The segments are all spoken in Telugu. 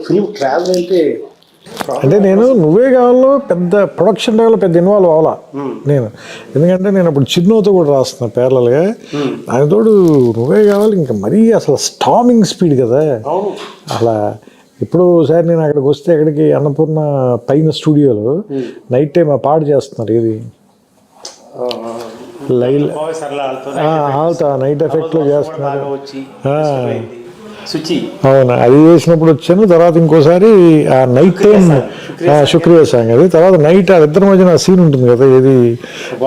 ఫిల్మ్ ట్రావెల్ అంటే నేను నువ్వే కావాలో పెద్ద ప్రొడక్షన్ లెవెల్ పెద్ద ఇన్వాల్వ్ అవ్వాలా నేను, ఎందుకంటే నేను అప్పుడు చిన్నోతో కూడా రాస్తున్నా ప్యారలల్గా. దాని తోడు నువ్వే కావాలి ఇంకా మరీ అసలు స్టామింగ్ స్పీడ్ కదా అలా. ఇప్పుడు ఒకసారి నేను అక్కడికి వస్తే అక్కడికి అన్నపూర్ణ పైన స్టూడియోలో నైట్ టైం ఆ పాడు చేస్తున్నారు. ఇది లైవ్ ఆల్తా నైట్ ఎఫెక్ట్లో చేస్తున్నారు. అవును, అది చేసినప్పుడు వచ్చాను. తర్వాత ఇంకోసారి ఆ నైట్ టైం శుక్రియ సాంగ్, అది తర్వాత నైట్ ఆ ఇద్దరి మధ్యన సీన్ ఉంటుంది కదా, ఏది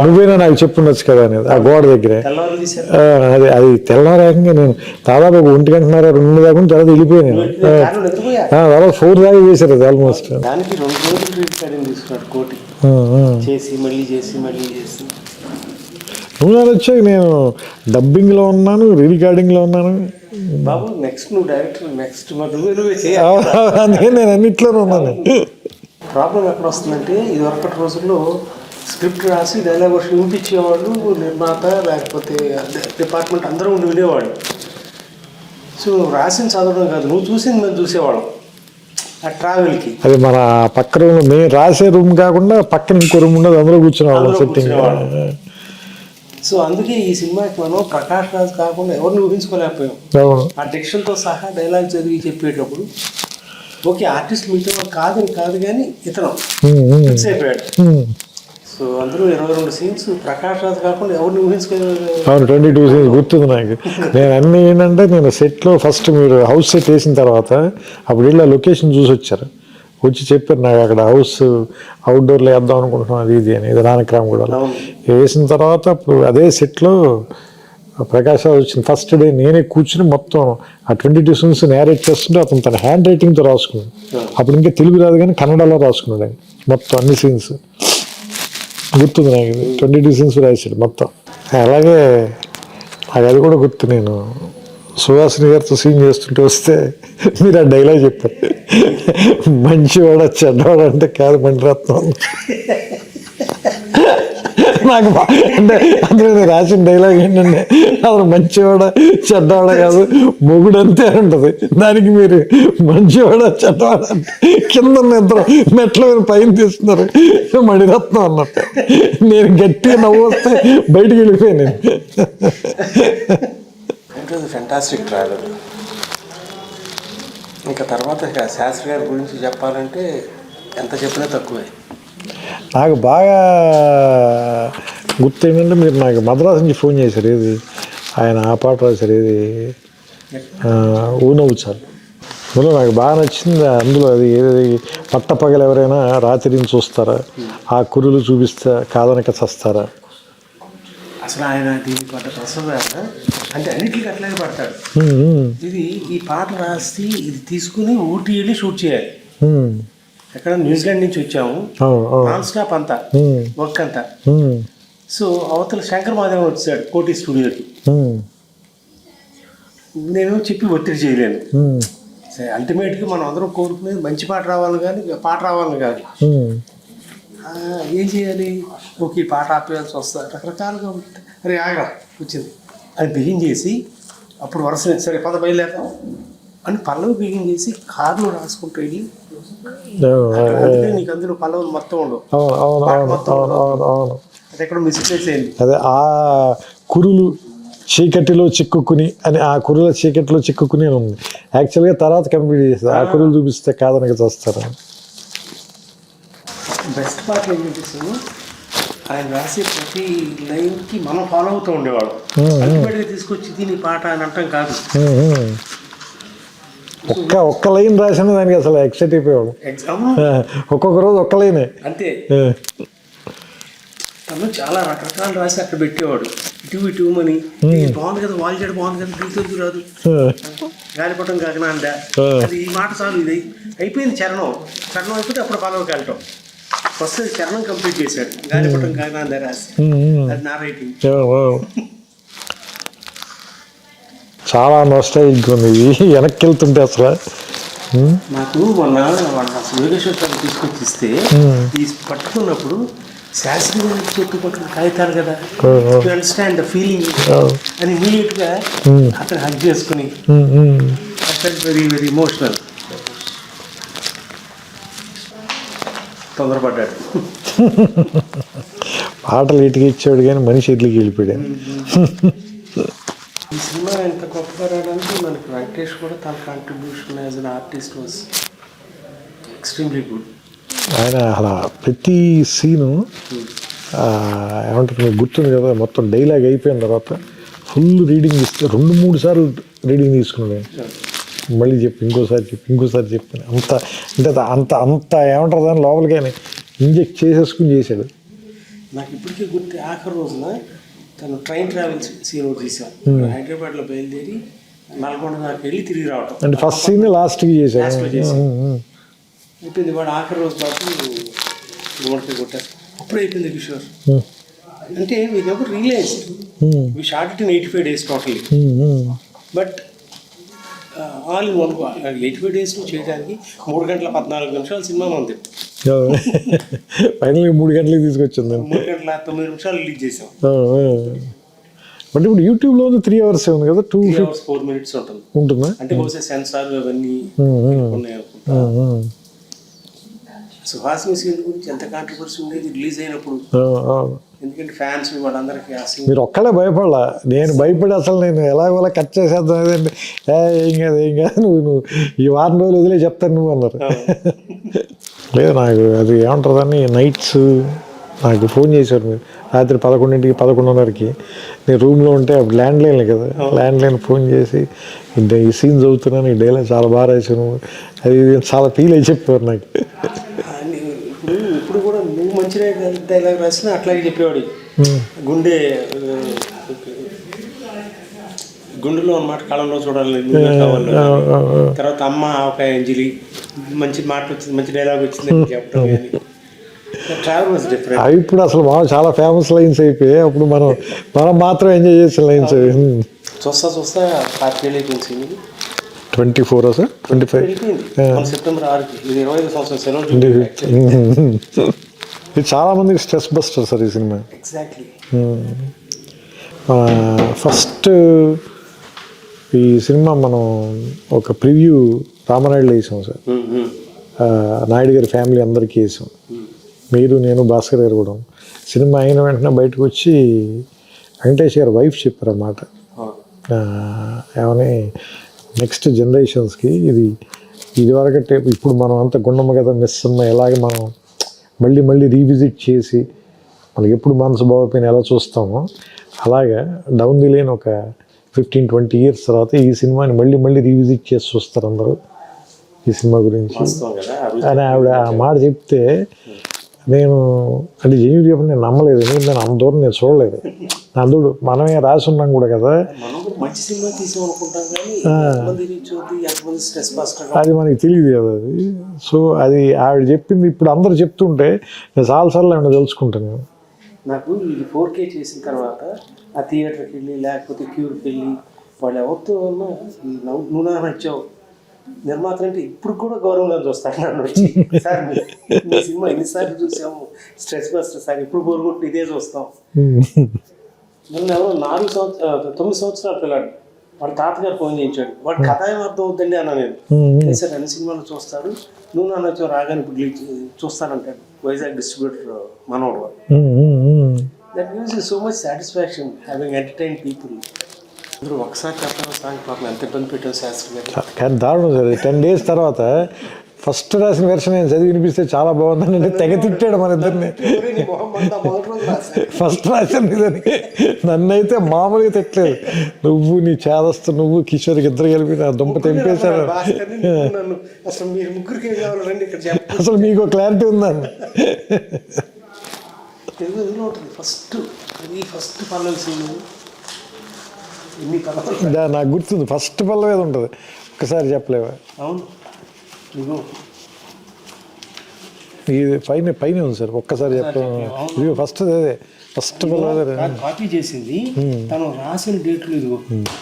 నువ్వేనా నాకు చెప్పుండొచ్చు కదా అనేది ఆ గోడ దగ్గరే. అది తెల్లారేకంగా నేను దాదాపు 1 గంటన్నర 2 దాకా తర్వాత వెళ్ళిపోయాను. తర్వాత 4 దాకా చేశారు అది ఆల్మోస్ట్. నువ్వు నాది వచ్చాక నేను డబ్బింగ్లో ఉన్నాను, రీ రికార్డింగ్లో ఉన్నాను. బాబు నెక్స్ట్ నువ్వు డైరెక్టర్, నెక్స్ట్ అందుకే నేను అన్నిట్లోనే ఉన్నాను. ప్రాబ్లం ఎక్కడ వస్తుందంటే, ఇది వరకటి రోజుల్లో స్క్రిప్ట్ రాసి డైలాగ్ వర్షన్ వినిపించేవాళ్ళు నిర్మాత, లేకపోతే డిపార్ట్మెంట్ అందరూ ఉండి వినేవాళ్ళు. సో రాసిన చదవడం కాదు, నువ్వు చూసింది మేము చూసేవాళ్ళం ఆ ట్రావెల్కి. అది మన పక్క రూమ్, మేము రాసే రూమ్ కాకుండా పక్కన ఇంకో రూమ్ ఉండదు, అందులో కూర్చునేవాళ్ళం సెట్టింగ్. సో అందుకే ఈ సినిమాకి మనం ప్రకాష్ రాజ్ కాకుండా ఎవరిని ఊహించుకోలేకపోయాం. ఆ డిక్షన్తో సహా డైలాగ్ చదివి చెప్పేటప్పుడు ఓకే ఆర్టిస్ట్ మీతో కాదని కాదు కానీ ఇతను ఫిక్స్ అయిపోయాడు. సో అందులో 22 సీన్స్ ప్రకాష్ రాజ్ కాకుండా ఎవరిని ఊహించుకోలేదు. అవును, 22 సీన్స్ గుర్తుంది నాకు. నేను అన్నీ ఏంటంటే, నేను సెట్లో ఫస్ట్ మీరు హౌస్ సెట్ వేసిన తర్వాత అప్పుడు వెళ్ళి లొకేషన్ చూసి వచ్చారు, వచ్చి చెప్పారు నాకు అక్కడ హౌస్ అవుట్డోర్లో వేద్దాం అనుకుంటున్నాం అది ఇది అని, ఇది రానక్రామ్ కూడా వేసిన తర్వాత అప్పుడు అదే సెట్లో ప్రకాష్ రాజ్ వచ్చింది. ఫస్ట్ డే నేనే కూర్చుని మొత్తం ఆ 22 సీన్స్ నేరేట్ చేస్తుంటే అతను తన హ్యాండ్ రైటింగ్తో రాసుకున్నాడు. అప్పుడు ఇంకా తెలుగు రాదు కానీ కన్నడలో రాసుకున్నాడు ఆయన మొత్తం అన్ని సీన్స్. గుర్తుంది నాకు, 22 సీన్స్ రాశాడు మొత్తం. అలాగే నాకు అది కూడా గుర్తు. నేను సుహాసిని గారితో సీన్ చేస్తుంటే వస్తే మీరు ఆ డైలాగ్ చెప్పారు, మంచివాడ చెడ్డవాడ అంటే కాదు మణిరత్నం. నాకు అంటే అందులో నేను రాసిన డైలాగ్ ఏంటంటే, అసలు మంచివాడ చెడ్డవాడ కాదు మొగుడు అంతే ఉంటుంది, దానికి మీరు మంచివాడ చెడ్డవాడ అంటే కింద ఇద్దరు మెట్ల మీద పైన తీస్తున్నారు మణిరత్నం అన్నట్టు. నేను గట్టిగా నవ్వు వస్తే బయటికి వెళ్ళిపోయాను. Fantastic travel. ఇంకా తర్వాత శాస్త్రి గారి గురించి చెప్పాలంటే ఎంత చెప్పినా తక్కువే. నాకు బాగా గుర్తు ఏంటంటే, మీరు నాకు మద్రాసు నుంచి ఫోన్ చేశారు, ఏది ఆయన ఆ పాట రాశారు, ఏది ఊనవుచారు. అందులో నాకు బాగా నచ్చింది. అందులో అది ఏది పట్టపగలు ఎవరైనా రాత్రిని చూస్తారా, ఆ కురులు చూపిస్తే కాదనక చస్తారా. అసలు ఆయన దీనికి పడ్డ ప్రసవ అంటే అన్నిటికీ అట్లాగే పడతాడు. ఇది ఈ పాట రాసి ఇది తీసుకుని ఊటీ వెళ్ళి షూట్ చేయాలి. ఎక్కడ న్యూజిలాండ్ నుంచి వచ్చాము, నాన్ స్టాప్ అంతా వర్క్ అంతా. సో అవతల శంకర్ మాధవన్ వచ్చాడు కోటి స్టూడియోకి. నేను చెప్పి ఒత్తిడి చేయలేను. అల్టిమేట్గా మనం అందరం కోరుకునేది మంచి పాట రావాలి కానీ పాట రావాలని కాదు. ఏం చేయాలి, ఓకే పాట ఆపేయాల్సి వస్తుంది, రకరకాలుగా ఉంటుంది. అరే ఆగా వచ్చింది అది బిగిన్ చేసి అప్పుడు వరుస సరే పద బయలుదేరతాం అని పల్లవి బిగిన్ చేసి కార్లో రాసుకుంటూ వెళ్ళి, అందుకే నీకు అందులో పల్లవులు మొత్తం ఉండవు, అది ఎక్కడ మిస్టేక్స్ అయింది. అదే ఆ కురులు చీకటిలో చిక్కుకుని అని, ఆ కురుల చీకటిలో చిక్కుకుని ఉంది. యాక్చువల్గా తర్వాత కంప్లీట్ చేస్తుంది, ఆ కురులు చూపిస్తే కాదనక చేస్తారు. బెస్ట్ పార్ట్ ఏంటంటే, ఆయన రాసే ప్రతి లైన్కి మనం ఫాలో అవుతూ ఉండేవాడు. అల్టిమేట్గా తీసుకొచ్చి దీని పాట అని అంటాం కాదు. ఒక్క లైన్ రాసిన దానికి అసలు ఎక్సైట్ అయిపోయాడు. ఒక్కొక్క రోజు ఒక్క లైనే అంతే. తను చాలా రకరకాలు రాసి అక్కడ పెట్టేవాడు. ఇటు మని బాగుంది కదా, వాళ్ళు చేయడం బాగుంది కదా, దిగుతుంది రాదు, గాలిపటం కాకనా అంట, అది ఈ మాట చాలు, ఇది అయిపోయింది. చరణం అయిపోతే అప్పుడు పల్లవికి వెళ్ళటం. ఫస్ట్ చరణం కంప్లీట్ చేశాడు, గాలిపటం కాకనా అందా రాసి, అది నా రైటింగ్. చాలా నోస్టాల్జిక్ ఉంది వెనక్కి వెళ్తుంటే అసలు. నాకు మొన్న యోగేశ్వర తీసుకొచ్చి ఇస్తే పట్టుకున్నప్పుడు శాస్త్రి చెట్టు పట్టుకుని కాగితాలు కదా, టు అండర్స్టాండ్ ద ఫీలింగ్ అని ఇమీడియట్గా అక్కడ హగ్ చేసుకుని వెరీ వెరీ ఇమోషనల్. తొందరపడ్డాడు. పాటలు ఇటుకి ఇచ్చాడు కానీ మనిషి ఇట్లకి వెళ్ళిపోయాడు. ఈ సినిమా ఎంత గొప్పగా రావడానికి మనకి వెంకటేష్ కూడా తన contribution as an artist was extremely good. ఆయన అలా ప్రతి సీను ఏమంటారు మీకు గుర్తుంది కదా, మొత్తం డైలాగ్ అయిపోయిన తర్వాత ఫుల్ రీడింగ్ ఇస్తే 2-3 సార్లు రీడింగ్ తీసుకున్నాడు. మళ్ళీ చెప్పి ఇంకోసారి చెప్పాను. అంత అంటే అంత అంత ఏమంటారు దాని లోపలికైనా ఇంజెక్ట్ చేసేసుకుని చేశాడు. నాకు ఇప్పటికీ గుర్తు ఆఖరి రోజున తను ట్రైన్ ట్రావెల్ సీన్ తీసాం. హైదరాబాద్లో బయలుదేరి నల్గొండ దాకా వెళ్ళి తిరిగి రావటం. అంటే ఫస్ట్ సీన్ లాస్ట్కి చేశాడు. అయిపోయింది. వాడు ఆఖరి రోజు పాటు గుమ్మడికాయ కొట్టారు. అప్పుడు అయిపోయింది కిషోర్. అంటే we never realise we shot it in 85 days totally. But all in one 85 days చేయడానికి 3 గంటల 14 నిమిషాలు సినిమా ఉంది. ఫైనల్గా 3 గంటలకి తీసుకొచ్చింది. 3 గంటల 9 నిమిషాలు రిలీజ్ చేసాం. బట్ ఇప్పుడు యూట్యూబ్లో ఉంది 3 hours ఉంది కదా, 2 hours 4 minutes ఉంటుంది. ఉంటుందా? అంటే బహుశా సెన్సార్ అవన్నీ ఉన్నాయి అనుకుంటా. సుహాసిని సీన్ గురించి ఎంత కాంట్రవర్సీ ఉండేది రిలీజ్ అయినప్పుడు. ఎందుకంటే ఫ్యాన్స్ వాళ్ళందరికీ ఆ సీన్. మీరు ఒక్కడే భయపడలా, నేను భయపడి అసలు నేను ఎలాగోలా కట్ చేసేద్దాం అదండి. ఏం కాదు నువ్వు ఈ వారం రోజులు వదిలే చెప్తాను నువ్వు అన్నారు. లేదు నాకు అది ఏమంటుందని నైట్స్ నాకు ఫోన్ చేశారు మీరు రాత్రి 11ంటికి 11:30కి. నేను రూమ్లో ఉంటే అప్పుడు ల్యాండ్లైన్ కదా, ల్యాండ్లైన్ ఫోన్ చేసి ఈ సీన్ చదువుతున్నాను, ఈ డైలాగ్ చాలా బాగా రాశాను, అది చాలా ఫీల్ అయి చెప్పారు నాకు. ఇప్పుడు కూడా నువ్వు మంచి డైలాగ్ రాసినా అట్లాగే చెప్పేవాడు. గుండెలో అన్నమాట, కళంలో చూడాలి కావాలి. తర్వాత అమ్మ ఒక అంజలి మంచి మాట వచ్చింది, మంచి డైలాగ్ వచ్చింది చెప్పడం. Travel was different. అవి ఇప్పుడు అసలు చాలా ఫేమస్ లైన్స్ అయిపోయాయి. అప్పుడు మనం మాత్రం ఎంజాయ్ చేసిన లైన్స్. చూస్తా 4 అయిపోయింది. 24 సార్ 25 సెప్టెంబర్ 6కి. ఇది 25 సంవత్సరం సెలవు. ఇది చాలా మందికి స్ట్రెస్ బస్టర్ సార్ ఈ సినిమా. ఎగ్జాక్ట్లీ. ఫస్ట్ ఈ సినిమా మనం ఒక ప్రివ్యూ రామనాయుడులో వేసాం సార్. నాయుడు గారి ఫ్యామిలీ అందరికీ వేసాం. మీరు, నేను, భాస్కర్ గారు కూడా. సినిమా అయిన వెంటనే బయటకు వచ్చి వెంకటేష్ గారి వైఫ్ చెప్పారు అన్నమాట, ఏమని నెక్స్ట్ జనరేషన్స్కి ఇది వరకంటే ఇప్పుడు మనం అంతా గుండమ్మ కథ మిస్ ఉన్న ఎలాగే మనం మళ్ళీ రీవిజిట్ చేసి మనకి ఎప్పుడు మనసు బాగోపోయిన ఎలా చూస్తామో అలాగా డౌన్ ది లేన్ ఒక 15-20 years తర్వాత ఈ సినిమాని మళ్ళీ రీవిజిట్ చేసి చూస్తారు అందరూ ఈ సినిమా గురించి అని ఆవిడ ఆ మాట చెప్తే నేను అంటే జెన్యూన్ చెప్పి నేను నమ్మలేదు. ఎందుకంటే నేను అంత దూరం నేను చూడలేదు. అందుడు మనమే రాసి ఉన్నాం కూడా కదా, అది మనకి తెలియదు కదా అది. సో అది ఆవిడ చెప్పింది ఇప్పుడు అందరు చెప్తుంటే నేను చాలాసార్లు ఆవిడ తెలుసుకుంటాను. నాకు ఇది 4K చేసిన తర్వాత ఆ థియేటర్కి వెళ్ళి లేకపోతే క్యూర్కి వెళ్ళి వాళ్ళు ఎవరితో ఉన్నా నువ్వు నచ్చావు నిర్మాత అంటే ఇప్పుడు కూడా గౌరవంగా చూస్తాను. నన్ను వచ్చి సార్ మీ సినిమా ఎన్నిసార్లు చూసాము, స్ట్రెస్ బస్టర్ సార్, ఇప్పుడు కోరుకుంటూ ఇదే చూస్తాం. నన్ను ఎవరో 9 సంవత్సరాలు పిల్లాడు వాడు తాతగారు ఫోన్ చేయించాడు. వాడు కథ ఏం అర్థం అవుతుందండి అన్నా నేను. సార్ అన్ని సినిమాలు చూస్తాడు, నువ్వు నన్ను వచ్చావు రాగానే ఇప్పుడు చూస్తానంటాడు. వైజాగ్ డిస్ట్రిబ్యూటర్ మనోడు. That gives you so much satisfaction having entertain people. అందరూ ఒకసారి చెప్పడం సాంగ్ పాపం ఎంత ఇబ్బంది పెట్టారు శాస్త్రి గారు. కానీ దారుణం సార్. 10 days తర్వాత ఫస్ట్ రాసిన వెర్షన్ నేను చదివి వినిపిస్తే చాలా బాగుందని తెగ తిట్టాడు మన ఇద్దరిని. ఫస్ట్ రాశాను ఇదని నన్నైతే మామూలుగా తిట్టలేదు. నువ్వు నీ చేదస్తు నువ్వు కిషోర్కి ఇద్దరు కలిపి నా దుంప తెంపేశారు. అసలు మీకు క్లారిటీ ఉందండి. ఫస్ట్ పల్లవి సీన్ నాకు గుర్తుంది. ఫస్ట్ పల్లవి ఏది ఉంటుంది ఒక్కసారి చెప్పలేవా? అవును ఇది పైన ఉంది సార్, ఒక్కసారి చెప్పలేము. ఇది ఫస్ట్ అదే ఫస్ట్ పల్లవి కాపీ చేసింది తను రాసిన డేట్లు. ఇదిగో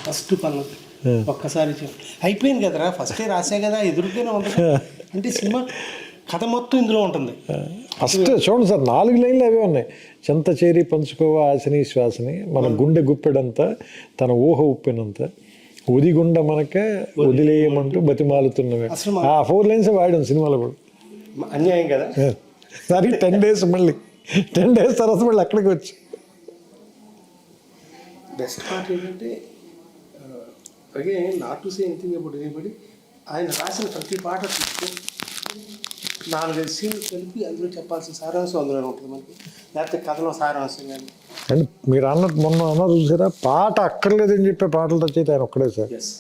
ఫస్ట్ పల్లవి ఒక్కసారి అయిపోయింది కదరా, ఫస్టే రాసే కదా, ఎదురుగానే ఉంటుంది. అంటే సినిమా కథ మొత్తం ఇందులో ఉంటుంది. ఫస్ట్ చూడండి సార్, 4 లైన్లు అవే ఉన్నాయి. చెంత చేరి పంచుకోవా ఆశని శ్వాసని, మన గుండె గుప్పెడంతా తన ఊహ ఉప్పినంత, ఉదిగుండ మనకే వదిలేయమంటూ బతిమాలుతున్నవే. ఆ 4 lines వాడాం సినిమాలో కూడా. అన్యాయం కదా. సరే 10 days మళ్ళీ 10 days తర్వాత మళ్ళీ అక్కడికి వచ్చి బెస్ట్ పార్ట్ ఏంటంటే again not to say anything about anybody, ఆయన రాసిన ప్రతి పాట తీసుకొని 4-5 సీన్లు కలిపి అందులో చెప్పాల్సిన సారాంశం అందులో ఉంటుంది మనకి, లేకపోతే కథలో సారాంశం కానీ. అండ్ మీరు అన్నట్టు మొన్న అన్నారు చూసారా, పాట అక్కర్లేదని చెప్పే పాటలు తెచ్చేది ఆయన ఒక్కడే సార్. ఎస్,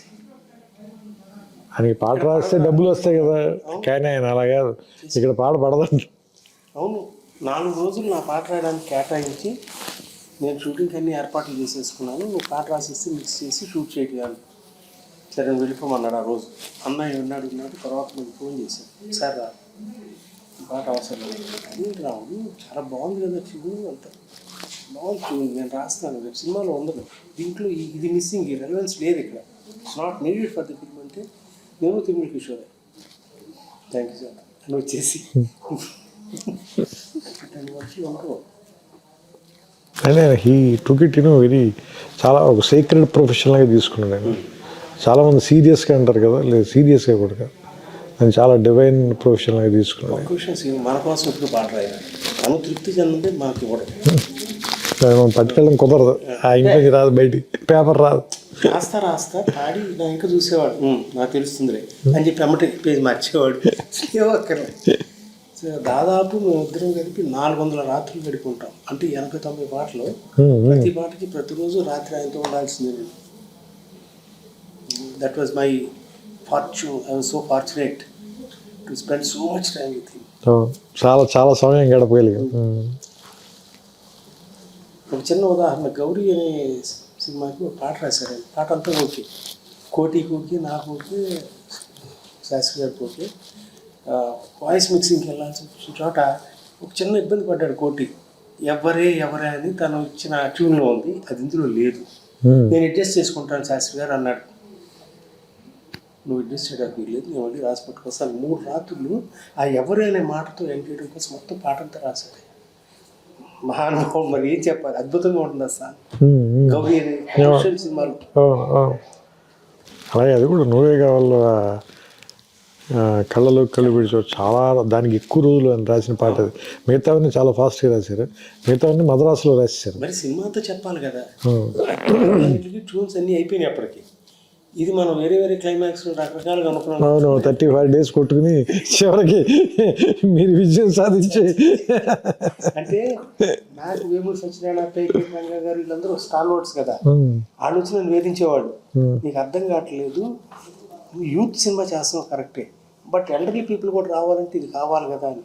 ఆయనకి పాట రాస్తే డబ్బులు వస్తాయి కదా, కానీ ఆయన అలా కాదు, ఇక్కడ పాట పడదండి. అవును, 4 రోజులు నా పాట రాయడానికి కేటాయించి నేను షూటింగ్కి అన్ని ఏర్పాట్లు చేసేసుకున్నాను, నువ్వు పాట రాసేసి మిక్స్ చేసి షూట్ చేయగలను. సరే నేను వెళ్ళిపోమన్నాడు ఆ రోజు. అన్నయ్య ఉన్నాడు తర్వాత నేను ఫోన్ చేశాను, సార్ రా పాట అవసరం లేదు. ఏంటి రావు చాలా బాగుంది కదా చూడు, అంత బాగుంది చూడు, నేను రాస్తున్నాను, రేపు సినిమాలో ఉండదు, దీంట్లో ఇది మిస్సింగ్, ఈ రెలవెన్స్ లేదు ఇక్కడ, it's not needed for the film అంటే నేను తిరుమల కిషోరే థ్యాంక్ యూ సార్ అని వచ్చేసి 10 వర్షాలు అనుకో. And he took it very చాలా ఒక సీక్రెట్ ప్రొఫెషనల్గా తీసుకున్నాడు ఆయన. చాలామంది సీరియస్గా అంటారు కదా, లేదు సీరియస్గా కూడా కాదు, ఆయన చాలా డివైన్ ప్రొఫెషనల్గా తీసుకున్నాడు. ఒక్క విషయం, మన కోసం ఇప్పుడు పాట రాయాలి, తను తృప్తి చెందితే మనకి ఇవ్వడం, మనం పట్టుకెళ్ళడం కుదరదు, ఆ ఇంటికి రాదు, బయటికి పేపర్ రాదు. రాస్తా పాడి నా ఇంకా చూసేవాడు, నాకు తెలుస్తుందిలే అని చెప్పి అమ్మటి పేజ్ మార్చేవాడు. సో దాదాపు మేము ఇద్దరం కలిపి 400 రాత్రులు గడుపుకుంటాం. అంటే 89 పాటలు, ప్రతి పాటకి ప్రతిరోజు రాత్రి ఆయనతో ఉండాల్సిందే. That was my fortune, I was so fortunate to spend so much time with him. చాలా చాలా సమయం గడపగలిగాం. ఒక చిన్న ఉదాహరణ, గౌరీ అనే సినిమాకి ఒక పాట రాశారు. పాట అంతా ఓకే, కోటికి ఓకే, నాకు ఓకే, శాస్త్రి గారికి ఓకే. వాయిస్ మిక్సింగ్కి వెళ్ళాల్సిన చోట ఒక చిన్న ఇబ్బంది పడ్డాడు కోటి. ఎవరే అని తను ఇచ్చిన ట్యూన్లో ఉంది, అది ఇందులో లేదు, నేను అడ్జస్ట్ చేసుకుంటాను శాస్త్రి గారు అన్నాడు. నువ్వు అడ్జస్ట్ చేయడానికి లేదు, నేను మళ్ళీ రాసి పట్టుకొస్తాను. 3 రాత్రులు ఆ ఎవరే అనే మాటతో ఎండ్ చేయడం కోసం మొత్తం పాట అంతా రాశాడు. మహానుభావుడు, మరి ఏం చెప్పాలి, అద్భుతంగా ఉంటుంది సార్ గౌరీ అనే కమర్షియల్ సినిమాలు. అలాగే అది కూడా నువ్వే కావాలి, కళ్ళలో కళ్ళు పిడిచారు, చాలా దానికి ఎక్కువ రోజులు అని రాసిన పాట అది. మిగతావన్నీ చాలా ఫాస్ట్గా రాశారు, మిగతావన్నీ మద్రాసులో రాసేసారు. మరి సినిమా అంతా చెప్పాలి కదా, ట్యూన్స్ అన్నీ అయిపోయినాయి అప్పటికి. ఇది మనం వేరే క్లైమాక్స్ రకరకాలుగా అనుకున్నాం. అవును, 35 days కొట్టుకుని చివరికి మీరు విజయం సాధించి. అంటే నాకు వేమూరి సత్యనారాయణ, పైకి రంగా గారు వీళ్ళందరూ స్టార్ వర్డ్స్ కదా, వాళ్ళు వచ్చి నన్ను వేధించేవాడు. నీకు అర్థం కావట్లేదు, నువ్వు యూత్ సినిమా చేస్తున్నావు కరెక్టే, బట్ ఎల్డర్లీ పీపుల్ కూడా రావాలంటే ఇది కావాలి కదా అని.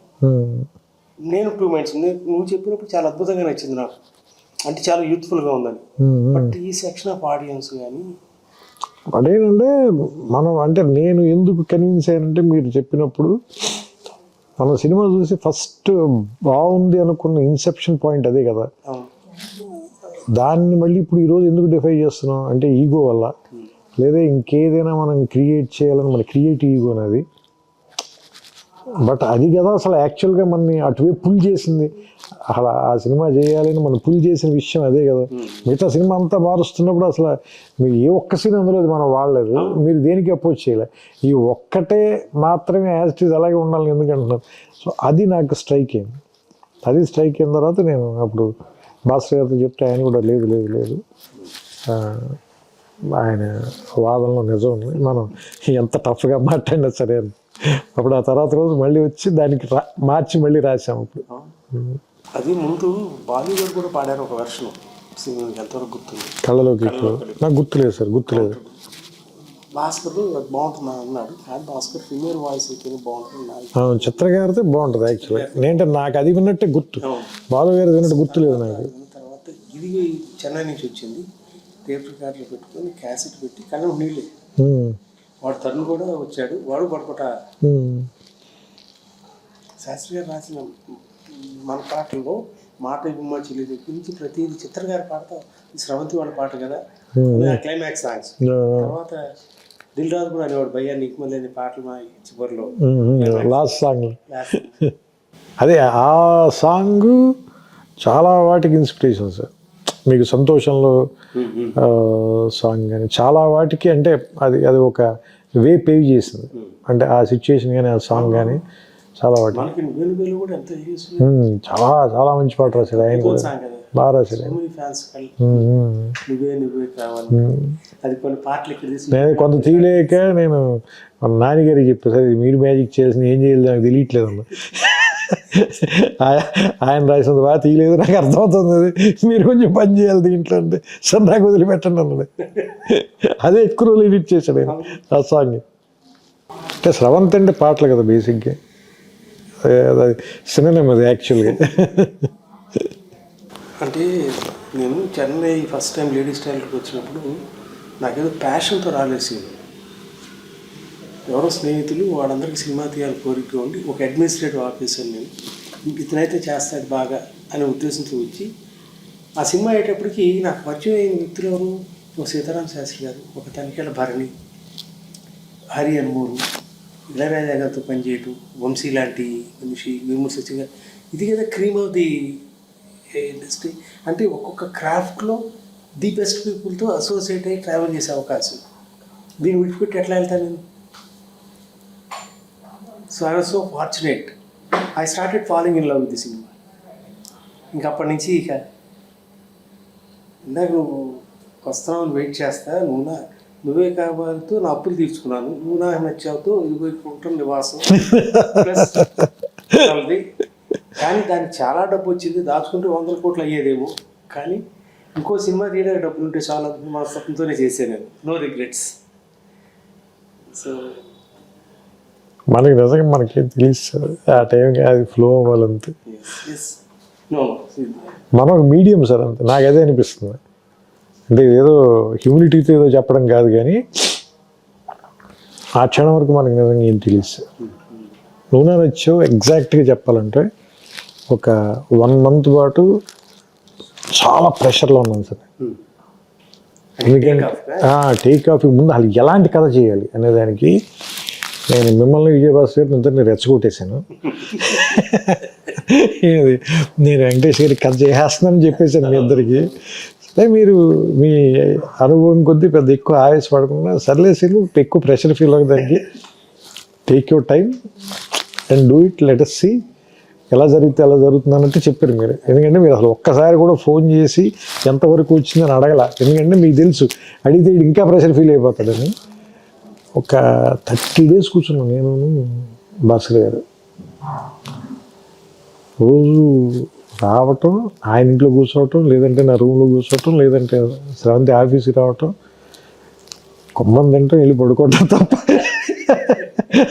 నేను 2 minds, నువ్వు చెప్పినప్పుడు చాలా అద్భుతంగా నచ్చింది నాకు, అంటే చాలా యూత్ఫుల్గా ఉందని. బట్ ఈ సెక్షన్ ఆఫ్ ఆడియన్స్ కానీ అదేనంటే మనం, అంటే నేను ఎందుకు కన్విన్స్ అయ్యానంటే మీరు చెప్పినప్పుడు మన సినిమా చూసి ఫస్ట్ బాగుంది అనుకున్న ఇన్సెప్షన్ పాయింట్ అదే కదా. దాన్ని మళ్ళీ ఇప్పుడు ఈరోజు ఎందుకు డిఫై చేస్తున్నాం అంటే ఈగో వల్ల, లేదా ఇంకేదైనా మనం క్రియేట్ చేయాలని మన క్రియేటివ్ ఈగో అనేది. బట్ అది కదా అసలు యాక్చువల్గా మనని అటువైపు పుల్ చేసింది, అలా ఆ సినిమా చేయాలని మనం పుల్ చేసిన విషయం అదే కదా. మిగతా సినిమా అంతా మారుస్తున్నప్పుడు అసలు మీరు ఏ ఒక్క సీన్ అందులో మనం వాడలేదు, మీరు దేనికి అప్రోచ్ చేయలేదు, ఈ ఒక్కటే మాత్రమే యాజ్ ఇట్ ఈజ్ అలాగే ఉండాలని ఎందుకంటున్నారు. సో అది నాకు స్ట్రైక్ అయింది. అది స్ట్రైక్ అయిన తర్వాత నేను అప్పుడు భాస్కర్ గారితో చెప్తే ఆయన కూడా లేదు ఆయన వాదనలో నిజం ఉంది, మనం ఎంత టఫ్గా మాట్లాడినా సరే అని. అప్పుడు ఆ తర్వాత రోజు మళ్ళీ వచ్చి దానికి మార్చి మళ్ళీ రాసాము. అప్పుడు అది ముందు బాలీవుడ్ కూడా పాడారు ఒక వెర్షన్, ఎంతవరకు గుర్తుంది, కళ్ళలోకి. నాకు గుర్తులేదు సార్, గుర్తులేదు. భాస్కర్ బాగుంటుంది అన్నాడు, కానీ భాస్కర్ ఫిమేల్ వాయిస్ అయితే బాగుంటుంది. చిత్ర గారితో బాగుంటుంది యాక్చువల్లీ. నేనంటే నాకు అది విన్నట్టే గుర్తు, బాలు గారు విన్నట్టు గుర్తులేదు నాకు. తర్వాత ఇది చెన్నై నుంచి వచ్చింది, టేప్ రికార్డులు పెట్టుకొని క్యాసెట్ పెట్టి కళ్ళం నీళ్ళే. వాడు తరుణ్ కూడా వచ్చాడు, వాడు పడుకోట. శాస్త్రి గారు రాసిన మన పాటల్లో మాట బొమ్మ చెల్లి దగ్గర నుంచి ప్రతిదీ చిత్ర గారి పాట, స్రవంతి వాళ్ళ పాట కదా క్లైమాక్స్ సాంగ్స్. తర్వాత దిల్ రాజు కూడా అనేవాడు, భయ్యా నీకు మళ్ళీ అనే పాటలు మా చివరిలో లాస్ట్ సాంగ్. అదే ఆ సాంగ్ చాలా వాటికి ఇన్స్పిరేషన్ సార్. మీకు సంతోషంలో సాంగ్ కానీ చాలా వాటికి, అంటే అది ఒక వే పేవ్ చేసింది. అంటే ఆ సిచ్యుయేషన్ కానీ ఆ సాంగ్ కానీ చాలా వాటి మనకి నువ్వేలు కూడా ఎంత యూస్ఫుల్. చాలా చాలా మంచి పాట రాశాడు ఆయన కూడా, సాంగ్ కదా, బాగా రాశాడు ఆయన. ఫ్యాన్స్ నువ్వే కావాలి. అది కొన్ని పాటలు ఇక్కడ తీసి నేను కొంత తీయలేక నేను మన నాన్నగారికి చెప్పాను, సరే మీరు మ్యాజిక్ చేసిన ఏం చేయాలి నాకు తెలియట్లేదు అన్న. ఆయన రాసినంత బాగా తీయలేదు, నాకు అర్థమవుతుంది అది, మీరు కొంచెం పని చేయాలి దీంట్లో అంటే, సార్ నాకు వదిలిపెట్టండి అన్నది. అదే ఎక్కువ రోజులు ఎడిట్ చేశాడు ఆయన ఆ సాంగ్. అంటే స్రవంత్ అంటే పాటలు కదా బేసిక్గా, అది సినిమా అది యాక్చువల్గా. అంటే నేను చెన్నై ఫస్ట్ టైం లేడీస్ టైలర్కి వచ్చినప్పుడు నాకేదో ప్యాషన్తో రాలేసి, ఎవరో స్నేహితులు వాళ్ళందరికీ సినిమా తీయాలి కోరిక ఉండి ఒక అడ్మినిస్ట్రేటివ్ ఆఫీసర్ నేను, ఇతనైతే చేస్తాడు బాగా అనే ఉద్దేశంతో వచ్చి ఆ సినిమా అయ్యేటప్పటికి నాకు పరిచయం అయిన వ్యక్తులు ఎవరు, ఒక సీతారాం శాస్త్రి గారు, ఒక తనిఖీల భరణి, హరి అన్మూరు, ఇళయరాజా గారితో పనిచేయటం, వంశీ లాంటి మనిషి, విమర్శ గారు, ఇది కదా క్రీమ్ ఆఫ్ ది ఇండస్ట్రీ. అంటే ఒక్కొక్క క్రాఫ్ట్లో ది బెస్ట్ పీపుల్తో అసోసియేట్ అయ్యి ట్రావెల్ చేసే అవకాశం, దీన్ని విడిచిపెట్టి ఎట్లా వెళ్తాను నేను? So I was so fortunate, I started following in love with the cinema. ఇంక అప్పటి నుంచి ఇక ఇందాక నువ్వు వస్తున్నావు వెయిట్ చేస్తా, నువ్వే కావాలతో నా అప్పులు తీర్చుకున్నాను, నువ్వు నాకు నచ్చావుతో ఇదిగోకుంటాం నివాసం ప్లస్ కానీ దానికి చాలా డబ్బు వచ్చింది, దాచుకుంటే 100 కోట్లు అయ్యేదేమో, కానీ ఇంకో సినిమా తీయడానికి డబ్బులు ఉంటే చాలా మనస్తత్వంతోనే చేశాను నేను, నో రిగ్రెట్స్. సో మనకి నిజంగా మనకేం తెలుస్తుంది ఆ టైంకి, అది ఫ్లో అవ్వాలంతే. మనం ఒక మీడియం సార్ అంతే, నాకు అదే అనిపిస్తుంది. అంటే ఏదో హ్యూమిలిటీతో ఏదో చెప్పడం కాదు, కానీ ఆ క్షణం వరకు మనకి నిజంగా ఏం తెలుసు. నువ్వు నచ్చావు ఎగ్జాక్ట్గా చెప్పాలంటే ఒక 1 month పాటు చాలా ప్రెషర్లో ఉన్నాను సార్. ఎందుకంటే టేక్ ఆఫ్ ముందు అసలు ఎలాంటి కథ చేయాలి అనే దానికి నేను మిమ్మల్ని విజయభాస్కర్ గారిని ఇద్దరిని రెచ్చగొట్టేశాను. నేను వెంకటేష్ గారికి కథ చేసేస్తున్నానని చెప్పేశాను మీ ఇద్దరికి. సరే మీరు మీ అనుభవం కొద్దీ పెద్ద ఎక్కువ ఆవేశపడకుండా సర్లేసి ఎక్కువ ప్రెషర్ ఫీల్ అవ్వడానికి take your time and do it, let us see ఎలా జరిగితే ఎలా జరుగుతుంది అన్నట్టు చెప్పారు మీరు. ఎందుకంటే మీరు అసలు ఒక్కసారి కూడా ఫోన్ చేసి ఎంతవరకు వచ్చిందని అడగల, ఎందుకంటే మీకు తెలుసు అడిగితే ఇంకా ప్రెషర్ ఫీల్ అయిపోతాడని. ఒక 30 days కూర్చున్నాను నేను భాస్కర్ గారు. రోజు రావటం, ఆయన ఇంట్లో కూర్చోవటం, లేదంటే నా రూమ్లో కూర్చోవటం, లేదంటే స్రవంతి ఆఫీస్కి రావటం, కొమ్మం తింటాం, వెళ్ళి పడుకోవటం తప్ప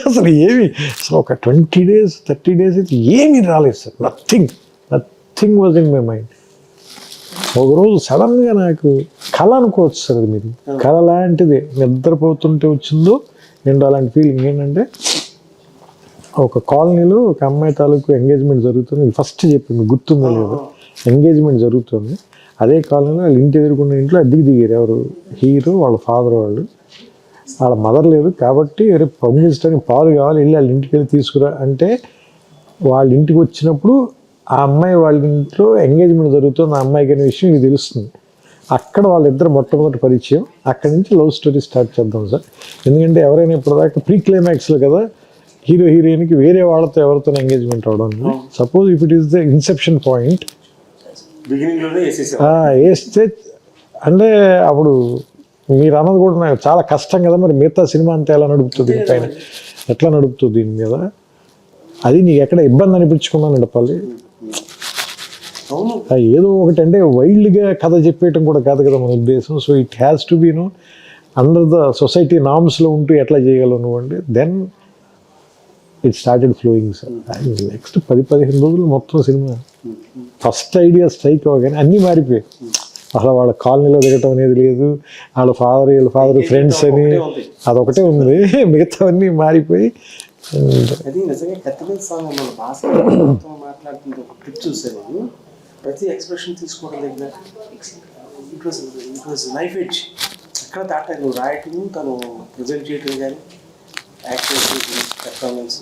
అసలు ఏమి, అసలు ఒక 20 days 30 days అయితే ఏమీ రాలేదు sir. Nothing was in my mind. ఒకరోజు సడన్గా నాకు కళ అనుకోవచ్చు సార్, అది మీరు కళ లాంటిది నిద్రపోతుంటే వచ్చిందో ఏంటో అలాంటి ఫీలింగ్. ఏంటంటే ఒక కాలనీలో ఒక అమ్మాయి తాలూకు ఎంగేజ్మెంట్ జరుగుతుంది, ఫస్ట్ చెప్పింది గుర్తుందో లేదో, ఎంగేజ్మెంట్ జరుగుతుంది. అదే కాలనీలో వాళ్ళ ఇంటి ఎదుర్కొన్న ఇంట్లో అద్దెకి దిగారు ఎవరు, హీరో వాళ్ళ ఫాదర్ వాళ్ళు. వాళ్ళ మదర్ లేదు కాబట్టి రేపు పంపించడానికి పాలు కావాలి, వెళ్ళి వాళ్ళ ఇంటికి వెళ్ళి తీసుకురా అంటే వాళ్ళ ఇంటికి వచ్చినప్పుడు ఆ అమ్మాయి వాళ్ళ ఇంట్లో ఎంగేజ్మెంట్ జరుగుతుంది, ఆ అమ్మాయికి అనే విషయం మీకు తెలుస్తుంది. అక్కడ వాళ్ళిద్దరు మొట్టమొదటి పరిచయం, అక్కడి నుంచి లవ్ స్టోరీ స్టార్ట్ చేద్దాం సార్. ఎందుకంటే ఎవరైనా ఇప్పటిదాకా ప్రీ క్లైమాక్స్లో కదా హీరో హీరోయిన్కి వేరే వాళ్ళతో ఎవరితో ఎంగేజ్మెంట్ అవడం. Suppose if it is the Inception point వేస్తే అంటే అప్పుడు మీరు అన్నది కూడా నాకు చాలా కష్టం కదా, మరి మిగతా సినిమా అంతా ఎలా నడుపుతుంది, పైన ఎట్లా నడుపుతుంది దీని మీద, అది నీకు ఎక్కడ ఇబ్బంది అనిపించుకున్నాను నడపాలి. ఏదో ఒకటి అంటే వైల్డ్గా కథ చెప్పేయటం కూడా కాదు కదా మన ఉద్దేశం. So it has to be under the society నార్మ్స్లో ఉంటూ ఎట్లా చేయగలవు నువ్వు అంటే then it started flowing sir. Next 10-15 రోజులు మొత్తం సినిమా ఫస్ట్ ఐడియా స్ట్రైక్ అవ్వగానే అన్నీ మారిపోయాయి. అసలు వాళ్ళ కాలనీలో దిగటం అనేది లేదు, వీళ్ళ ఫాదర్ ఫ్రెండ్స్ అని అదొకటే ఉంది, మిగతావన్నీ మారిపోయి. అది నిజంగా కత్తిమీద సాంగ్ మన భాస్కర్ మాట్లాడుతుంది ఒక క్లిప్ చూసాను, ప్రతి ఎక్స్ప్రెషన్ తీసుకోవడం దగ్గర ఇట్ వాజ్ నైఫ్ ఎడ్జ్. ఎక్కడ దాటా నువ్వు రాయటం, తను ప్రజెంట్ చేయటం కానీ యాక్టివిటీ పెర్ఫార్మెన్స్,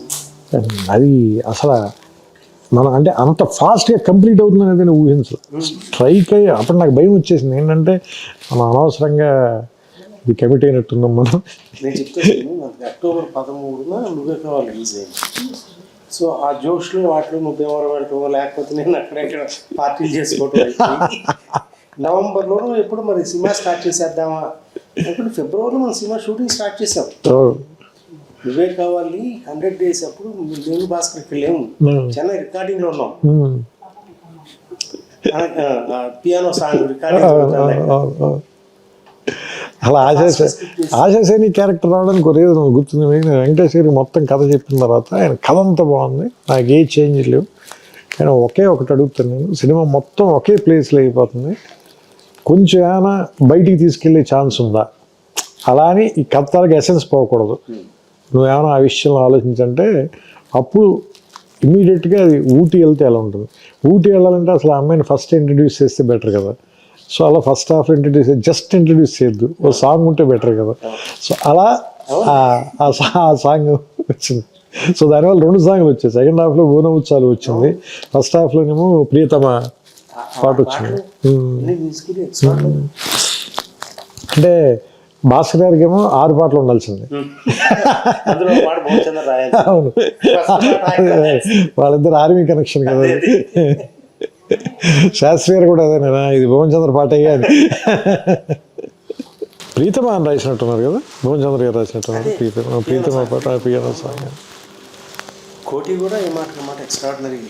అది అసలు మనం అంటే అంత ఫాస్ట్గా కంప్లీట్ అవుతుంది అనేది నేను ఊహించు. స్ట్రైక్ అయ్యి అప్పుడు నాకు భయం వచ్చేసింది. ఏంటంటే మనం అనవసరంగా ఇది కమిట్ అయినట్టున్నాం మనం. నేను చెప్తాను, మనకి October 13న నువ్వే కావాలి రిలీజ్ అయింది. సో ఆ జోష్లో వాటిలో నువ్వు భీమవరం వెళ్ళటం లేకపోతే నేను అక్కడెక్కడ పార్టీలు చేసుకోవటం అయిపోయి నవంబర్లో ఎప్పుడు మరి సినిమా స్టార్ట్ చేసేద్దామా అనుకుంటే ఫిబ్రవరిలో మనం సినిమా షూటింగ్ స్టార్ట్ చేసాం. నువ్వే కావాలి 100 days అప్పుడు నేను భాస్కర్కి వెళ్ళాము, చెన్నై రికార్డింగ్లో ఉన్నాం, పియానో సాంగ్ రికార్డింగ్. అలా ఆశాసేని క్యారెక్టర్ రావడానికి ఒరే గుర్తుంది. వెంకటేష్ గారికి మొత్తం కథ చెప్పిన తర్వాత ఆయన కథ అంతా బాగుంది, నాకు ఏ చేంజ్ లేవు. కానీ ఒకటి అడుగుతాను నేను, సినిమా మొత్తం ఒకే ప్లేస్లో అయిపోతుంది, కొంచెం ఏమైనా బయటికి తీసుకెళ్ళే ఛాన్స్ ఉందా? అలా అని ఈ కథలకు ఎసెన్స్ పోకూడదు. నువ్వేమైనా ఆ విషయంలో ఆలోచించంటే అప్పుడు ఇమీడియట్గా అది ఊటీ వెళ్తే ఎలా ఉంటుంది. ఊటీ వెళ్ళాలంటే అసలు ఆ అమ్మాయిని ఫస్ట్ ఇంట్రడ్యూస్ చేస్తే బెటర్ కదా. సో అలా ఫస్ట్ హాఫ్ జస్ట్ ఇంట్రడ్యూస్ చేయొద్దు, ఓ సాంగ్ ఉంటే బెటర్ కదా. సో అలా ఆ సాంగ్ వచ్చింది. సో దానివల్ల 2 సాంగ్లు వచ్చాయి. సెకండ్ హాఫ్లో బోనం ఉత్సవాలు వచ్చింది, ఫస్ట్ హాఫ్లోనేమో ప్రియతమ పాట వచ్చింది. అంటే భాస్కర్ గారికి ఏమో 6 పాటలు ఉండాల్సింది. అవును, వాళ్ళిద్దరు ఆర్మీ కనెక్షన్ కదా. శాస్త్రి గారు కూడా అదేనా, ఇది భువన్ చంద్ర పాట అయ్యాది. ప్రీతమ అని రాసినట్టున్నారు కదా, భువన్ చంద్ర గారు రాసినట్టున్నారు ప్రీతమ పాట పియానో సాంగ్. కోటి కూడా ఏ మాట ఎక్స్ట్రాడినరీ.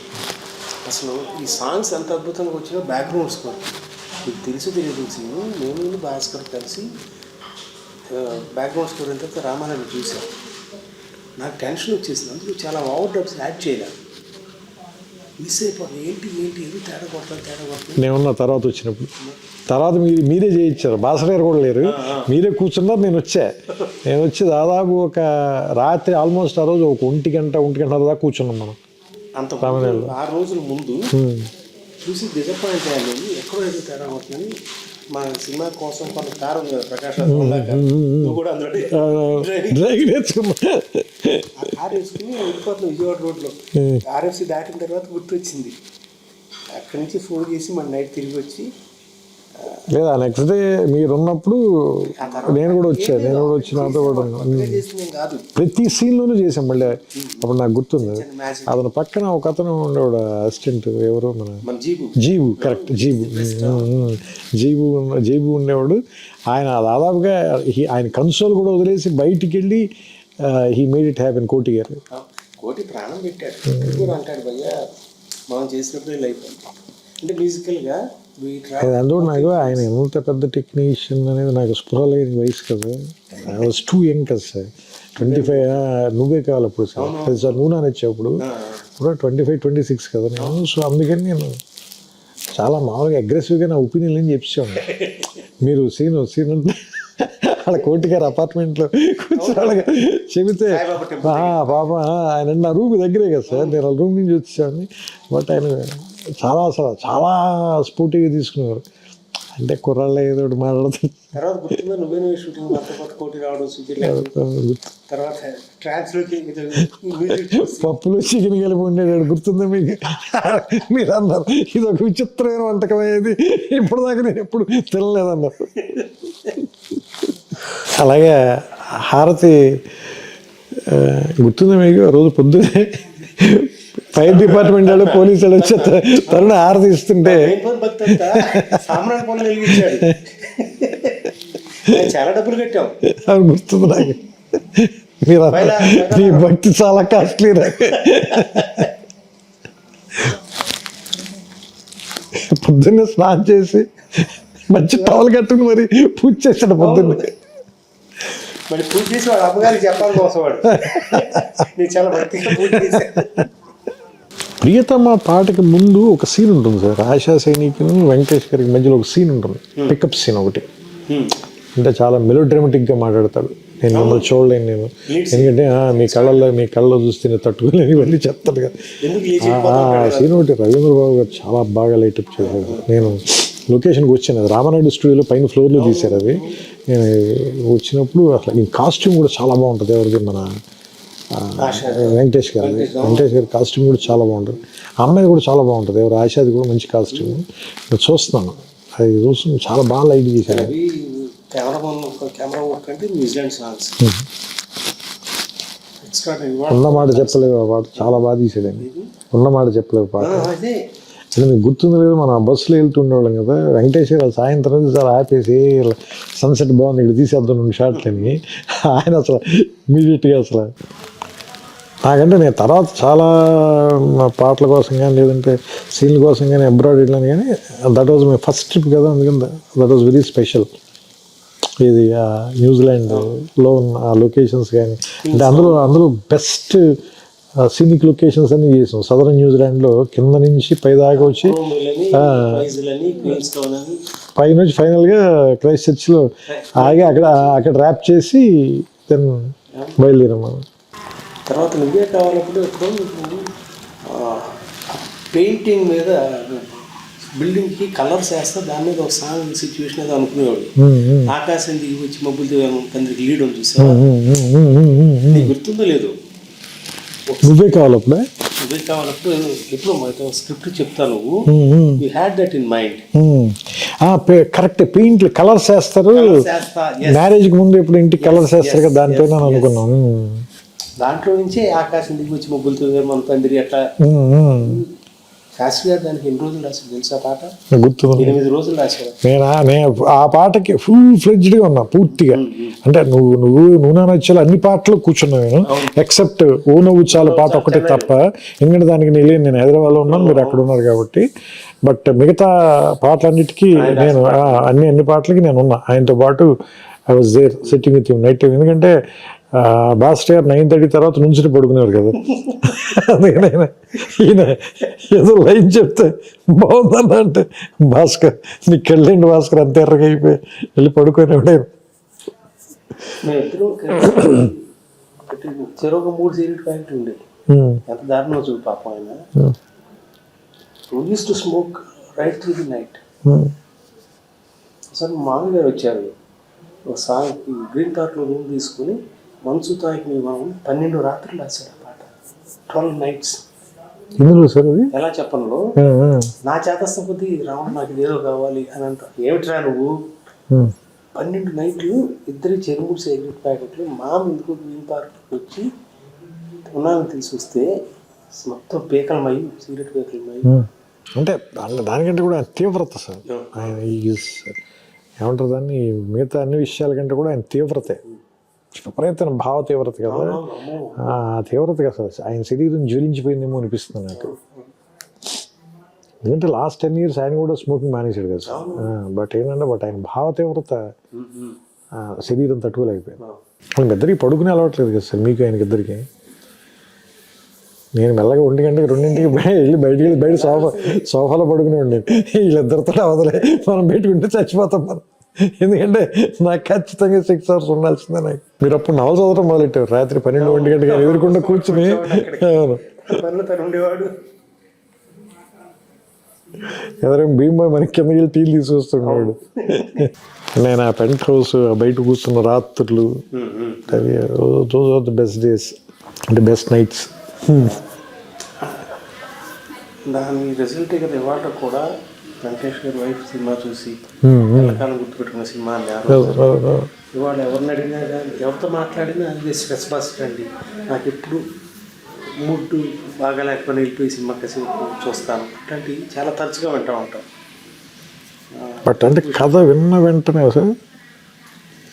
అసలు ఈ సాంగ్స్ ఎంత అద్భుతంగా వచ్చినా బ్యాక్గ్రౌండ్ స్కోర్ మీకు తెలియదు. నేను భాస్కర్ కలిసి బ్యాక్గ్రౌండ్ స్కోర్ ఎంత రామారావు చూశాను, నాకు టెన్షన్ వచ్చేసింది. అందుకు చాలా ఓవర్ డబ్స్ యాడ్ చేయలేదు, మిస్ అయిపోయింది. ఏంటి ఏది తేడా కొడతాను. నేనున్న తర్వాత వచ్చినప్పుడు మీరే చేయించారు, భాస్కర్ గారు కూడా లేరు, మీరే కూర్చున్నారు. నేను వచ్చి దాదాపు ఒక రాత్రి ఆల్మోస్ట్ ఆ రోజు ఒక 1 గంట 1.5 దాకా కూర్చున్నాం మనం. అంత 6 రోజుల ముందు చూసి డిసప్పాయింట్ అయ్యాను. ఎక్కడో ఏదో తేడా అవుతుందని మా సినిమా కోసం కొంత కారు ఉంది కదా, ప్రకాష్ నువ్వు కూడా అందులో డ్రైవింగ్ నేర్చుకున్నా. ఆ కారు వేసుకుని వెళ్ళిపోతున్నాం విజయవాడ రోడ్లో. ఆర్ఎఫ్సి దాటిన తర్వాత గుర్తొచ్చింది, అక్కడి నుంచి ఫోన్ చేసి మన నైట్ తిరిగి వచ్చి. లేదా నెక్స్ట్ డే మీరు ఉన్నప్పుడు నేను కూడా వచ్చి నాతో కూడా కాదు, ప్రతి సీన్లోనూ చేసాం. మళ్ళీ అప్పుడు నాకు గుర్తుంది, అతను పక్కన ఒక అతను ఉండేవాడు అసిస్టెంట్, ఎవరు మన జీబు, కరెక్ట్ జీబు ఉండేవాడు. ఆయన దాదాపుగా ఆయన కన్సోల్ కూడా వదిలేసి బయటికి వెళ్ళి హీ మేడ్ ఇట్ హ్యాపెన్. కోటి గారు కోటి ప్రాణం పెట్టాడు అంటాడు, భయ్యా మనం చేసినప్పుడు లైఫ్ అంటే మ్యూజికల్గా. అందులో నాకు ఆయన ఎంత పెద్ద టెక్నీషియన్ అనేది నాకు స్పృహ లేని వయసు కదా. ఐ వాజ్ టూ యంగ్ కదా సార్, 25. నువ్వే కావాలి అప్పుడు సార్ నువ్వు నానొచ్చేప్పుడు ఇప్పుడు 25-26 కదా నేను. సో అందుకని నేను చాలా మామూలుగా అగ్రెసివ్గా నా ఒపీనియన్ అని చెప్పేవాడిని. మీరు సీన్ అంటే అలా కోటి గారు అపార్ట్మెంట్లో కూర్చోగా చెబితే పాప ఆయన నా రూమ్ దగ్గరే కదా సార్, నేను రూమ్ నుంచి వచ్చేవాడిని. బట్ ఆయన చాలా స్పోర్టివ్గా తీసుకునేవారు. అంటే కుర్రాళ్ళు ఏదో ఒకటి మాట్లాడుతుంది. పప్పులో చికెన్ కలిపి ఉండేవాడు, గుర్తుందా మీకు? మీరు అన్నారు ఇది ఒక విచిత్రమైన వంటకం అయ్యేది, ఇప్పుడు దాకా నేను ఎప్పుడు తినలేదన్నారు. అలాగే హారతి గుర్తుందా మీకు? ఆ రోజు పొద్దునే ఫైర్ డిపార్ట్మెంట్ వాళ్ళు పోలీసు వాళ్ళు వచ్చి తరుణ హారతి ఇస్తుంటే చాలా డబ్బులు కట్టాం. అది గుర్తుంది నాకు. మీరు మీ భక్తి చాలా కాస్ట్లీ. పొద్దున్నే స్నానం చేసి మంచి టవల్ కట్టుకుని మరి పూజ చేశాడు పొద్దున్నే. మరి పూజ చేసి వాడు అమ్మగారికి చెప్పాలి కోసం వాడు నేను చాలా భక్తిగా పూజ చేశాను. ప్రియతమ పాటకి ముందు ఒక సీన్ ఉంటుంది సార్, ఆశా సైనిక్ వెంకటేష్ గారికి మధ్యలో ఒక సీన్ ఉంటుంది, పికప్ సీన్ ఒకటి. అంటే చాలా మెలోడ్రామాటిక్గా మాట్లాడతాడు. నేను మిమ్మల్ని చూడలేను నేను, ఎందుకంటే మీ కళ్ళలో చూస్తే తట్టుకోలేని ఇవన్నీ చెప్తాడు కదా. సీన్ ఒకటి రవీంద్ర బాబు గారు చాలా బాగా లైటప్ చేశారు. నేను లొకేషన్కి వచ్చాను, అది రామానాయుడు స్టూడియోలో పైన ఫ్లోర్లో తీశారు. అది నేను వచ్చినప్పుడు అసలు ఈ కాస్ట్యూమ్ కూడా చాలా బాగుంటుంది. ఎవరిది మన వెంకటేష్ గారి కాస్ట్యూమ్ కూడా చాలా బాగుంటుంది. ఆ అమ్మాయి కూడా చాలా బాగుంటుంది, ఎవరు ఆశాది కూడా మంచి కాస్ట్యూమ్. నేను చూస్తున్నాను, అది చూస్తున్నాను, చాలా బాగా లైట్ చేశారు. కెమెరా వర్క్ అంటే న్యూజిలాండ్ సాంగ్స్ ఉన్నమాట చెప్పలేవు ఆ పాట చాలా బాగా తీసాడండి. ఉన్నమాట చెప్పలేవు పాట అదే అసలు మీకు గుర్తుంది లేదు, మన బస్సులో వెళ్తుండేవాళ్ళం కదా, వెంకటేశ్వర సాయంత్రం చాలా ఆపేసి సన్సెట్ బాగుంది ఇక్కడ తీసేద్దాం 2 షాట్లని ఆయన అసలు ఇమీడియట్గా అసలు నాకంటే నేను తర్వాత చాలా పాటల కోసం కానీ లేదంటే సీన్ల కోసం కానీ అబ్రాడ్ వెళ్ళాను, కానీ that was my first trip కదా, అందుకని దట్ వాజ్ వెరీ స్పెషల్. ఇది న్యూజిలాండ్లో ఉన్న ఆ లొకేషన్స్ కానీ అంటే అందులో బెస్ట్ సీనిక్ లొకేషన్స్ అన్ని చేసాం. సదరన్ న్యూజిలాండ్లో కింద నుంచి పై దాకా వచ్చి పైనుంచి ఫైనల్గా క్రైస్ట్ చర్చ్లో ఆగి అక్కడ ర్యాప్ చేసి దెన్ బయలుదేరాం మనం. తర్వాత నువ్వే కావాలప్పుడు పెయింటింగ్ మీద బిల్డింగ్కి కలర్స్ వేస్తా దాని మీద ఒక సాంగ్ సిచ్యువేషన్ ఏదో అనుకునేవాడు. ఆకాశం దిగి వచ్చి మబ్బులతో కొందరికి లీడ్ అని చూసావా, గుర్తుందో లేదు? నువ్వే కావాలప్పుడు ఎప్పుడు స్క్రిప్ట్ చెప్తాను, you had that in mind. Correct, paint colours వేస్తారు మ్యారేజ్కి ముందు ఇప్పుడు ఇంటికి కలర్స్ వేస్తారు కదా, దానిపైన అనుకున్నాను. దాంట్లో నుంచే ఆకాశం దిగి వచ్చి మబ్బులతో మన పందిరి అట్లా. శాస్త్రి గారు దానికి ఎన్ని రోజులు రాశారు తెలుసా పాట? గుర్తుంది, 8 రోజులు రాశారు. నేను ఆ పాటకి ఫుల్ ఫ్లెడ్జ్డ్గా ఉన్నా పూర్తిగా. అంటే నువ్వు నా నచ్చాలి అన్ని పాటలు కూర్చున్నా నేను, ఎక్సెప్ట్ ఓ నవ్వు చాలా పాట ఒకటే తప్ప. ఎందుకంటే దానికి నేను హైదరాబాద్లో ఉన్నాను, మీరు అక్కడ ఉన్నారు కాబట్టి. బట్ మిగతా పాటలన్నిటికీ నేను అన్ని పాటలకి నేను ఉన్నా ఆయనతో పాటు. I was there sitting with him night time. ఎందుకంటే భాస్కర్ గారు 9:30 తర్వాత నుంచి పడుకునేవారు కదా. ఈయన ఏదో లైన్ చెప్తే బాగుందన్న అంటే, భాస్కర్ నీకు వెళ్ళండి భాస్కర్ అంత ఎర్రగా అయిపోయి వెళ్ళి పడుకునేవాడు. చెరొక 3 సిగరెట్ ప్యాకెట్లు ఉండేది. ఎంత దారుణం చూడు పాపం ఆయన. Use to smoke right through the night. Sir మామూలు గారు వచ్చారు, ఒక సాంగ్ గ్రీన్ పార్క్లో రూమ్ తీసుకుని మనసు తాకి మనం 12 రాత్రులు రాశాడు ఆ పాట. 12 nights. సార్ అది ఎలా చెప్పను, నా చేతస్థ కొద్ది రావడం నాకు ఇదేదో కావాలి అని అంట. ఏమిట్రా నువ్వు 12 నైట్లు ఇద్దరి చెరువుడు సిగరెట్ ప్యాకెట్లు ఎందుకు గ్రీన్ పార్క్కి వచ్చి ఉన్నాను తీసుకొస్తే మొత్తం పీకలమయ్యి సిగరెట్ పీకలమయ్యి. అంటే దానికంటే కూడా తీవ్రత సార్ ఆయన ఏమంటారు దాన్ని, మిగతా అన్ని విషయాల కంటే కూడా ఆయన తీవ్రతే విపరీతమైన భావ తీవ్రత కదా. ఆ తీవ్రత కదా సార్ ఆయన శరీరం జ్వలించిపోయిందేమో అనిపిస్తుంది నాకు. ఎందుకంటే లాస్ట్ 10 years ఆయన కూడా స్మోకింగ్ మానేశాడు కదా సార్. బట్ ఆయన భావ తీవ్రత శరీరం తట్టుకోలేకపోయింది. వాళ్ళకి ఇద్దరికి పడుకునే అలవాట్లేదు కదా సార్ మీకు ఆయనకి ఇద్దరికి. నేను మెల్లగా 1 గంటకి 2ంటికి వెళ్ళి బయట సోఫాలో పడుకునే ఉండేది. వీళ్ళిద్దరితో అవదలే మనం పెట్టుకుంటే చచ్చిపోతాం మనం. ఎందుకంటే నాకు ఖచ్చితంగా 6 hours ఉండాల్సిందే. నాకు మీరు అప్పుడు నవలు చదవడం మొదలెట్టారు రాత్రి 12-1 గంటకి ఎదురుకుండా కూర్చుని. ఎవరైనా భీమ్బాయ్ మనకి కిందకి వెళ్ళి టీలు తీసుకొస్తున్నాడు. నేను ఆ పెంట్ హౌస్ బయట కూర్చున్న రాత్రులు, those are the best days, అంటే బెస్ట్ నైట్స్. దాని రిజల్ట్ కదా ఇవాళ కూడా వెంకటేష్ గారి వైఫ్ సినిమా చూసి కాలం గుర్తుపెట్టుకున్న సినిమా అన్నారు. ఇవాళ ఎవరిని అడిగినా కానీ ఎవరితో మాట్లాడినా అది స్ట్రెస్ బస్టర్ అండి. నాకు ఎప్పుడు మూడ్ బాగా లేకపోయినా వెళ్ళిపోయి సినిమా కాసేపు చూస్తాను. అట్లాంటివి చాలా తరచుగా వింటూ ఉంటాం. బట్ అంటే కథ విన్న వెంటనే సార్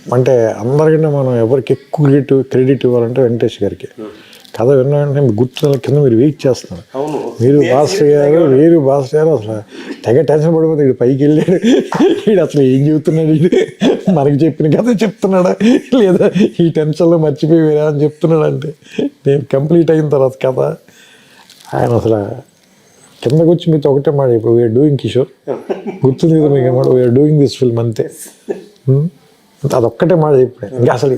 అంటే అందరికన్నా మనం ఎవరికి ఎక్కువ క్రెడిట్ ఇవ్వాలంటే వెంకటేష్ గారికి. కథ విన్న వెంటనే గుర్తు కింద మీరు వెయిట్ చేస్తున్నారు. మీరు భాస్కర్ గారు అసలు తెగ టెన్షన్ పడిపోతే వీడు పైకి వెళ్ళాడు, వీడు అసలు ఏం చెబుతున్నాడు, వీడు మనకి చెప్పిన కథ చెప్తున్నాడా లేదా ఈ టెన్షన్లో మర్చిపోయి వేరే అని చెప్తున్నాడు. అంటే నేను కంప్లీట్ అయిన తర్వాత కథ ఆయన అసలు కిందకు వచ్చి మీతో ఒకటే మాట, ఇప్పుడు వీఆర్ డూయింగ్ కిషోర్ గుర్తుంది కదా మీకు మాట, వీఆర్ డూయింగ్ దిస్ ఫిల్మ్ అంతే. అదొక్కటే మాట చెప్పాడు. ఇంకా అసలు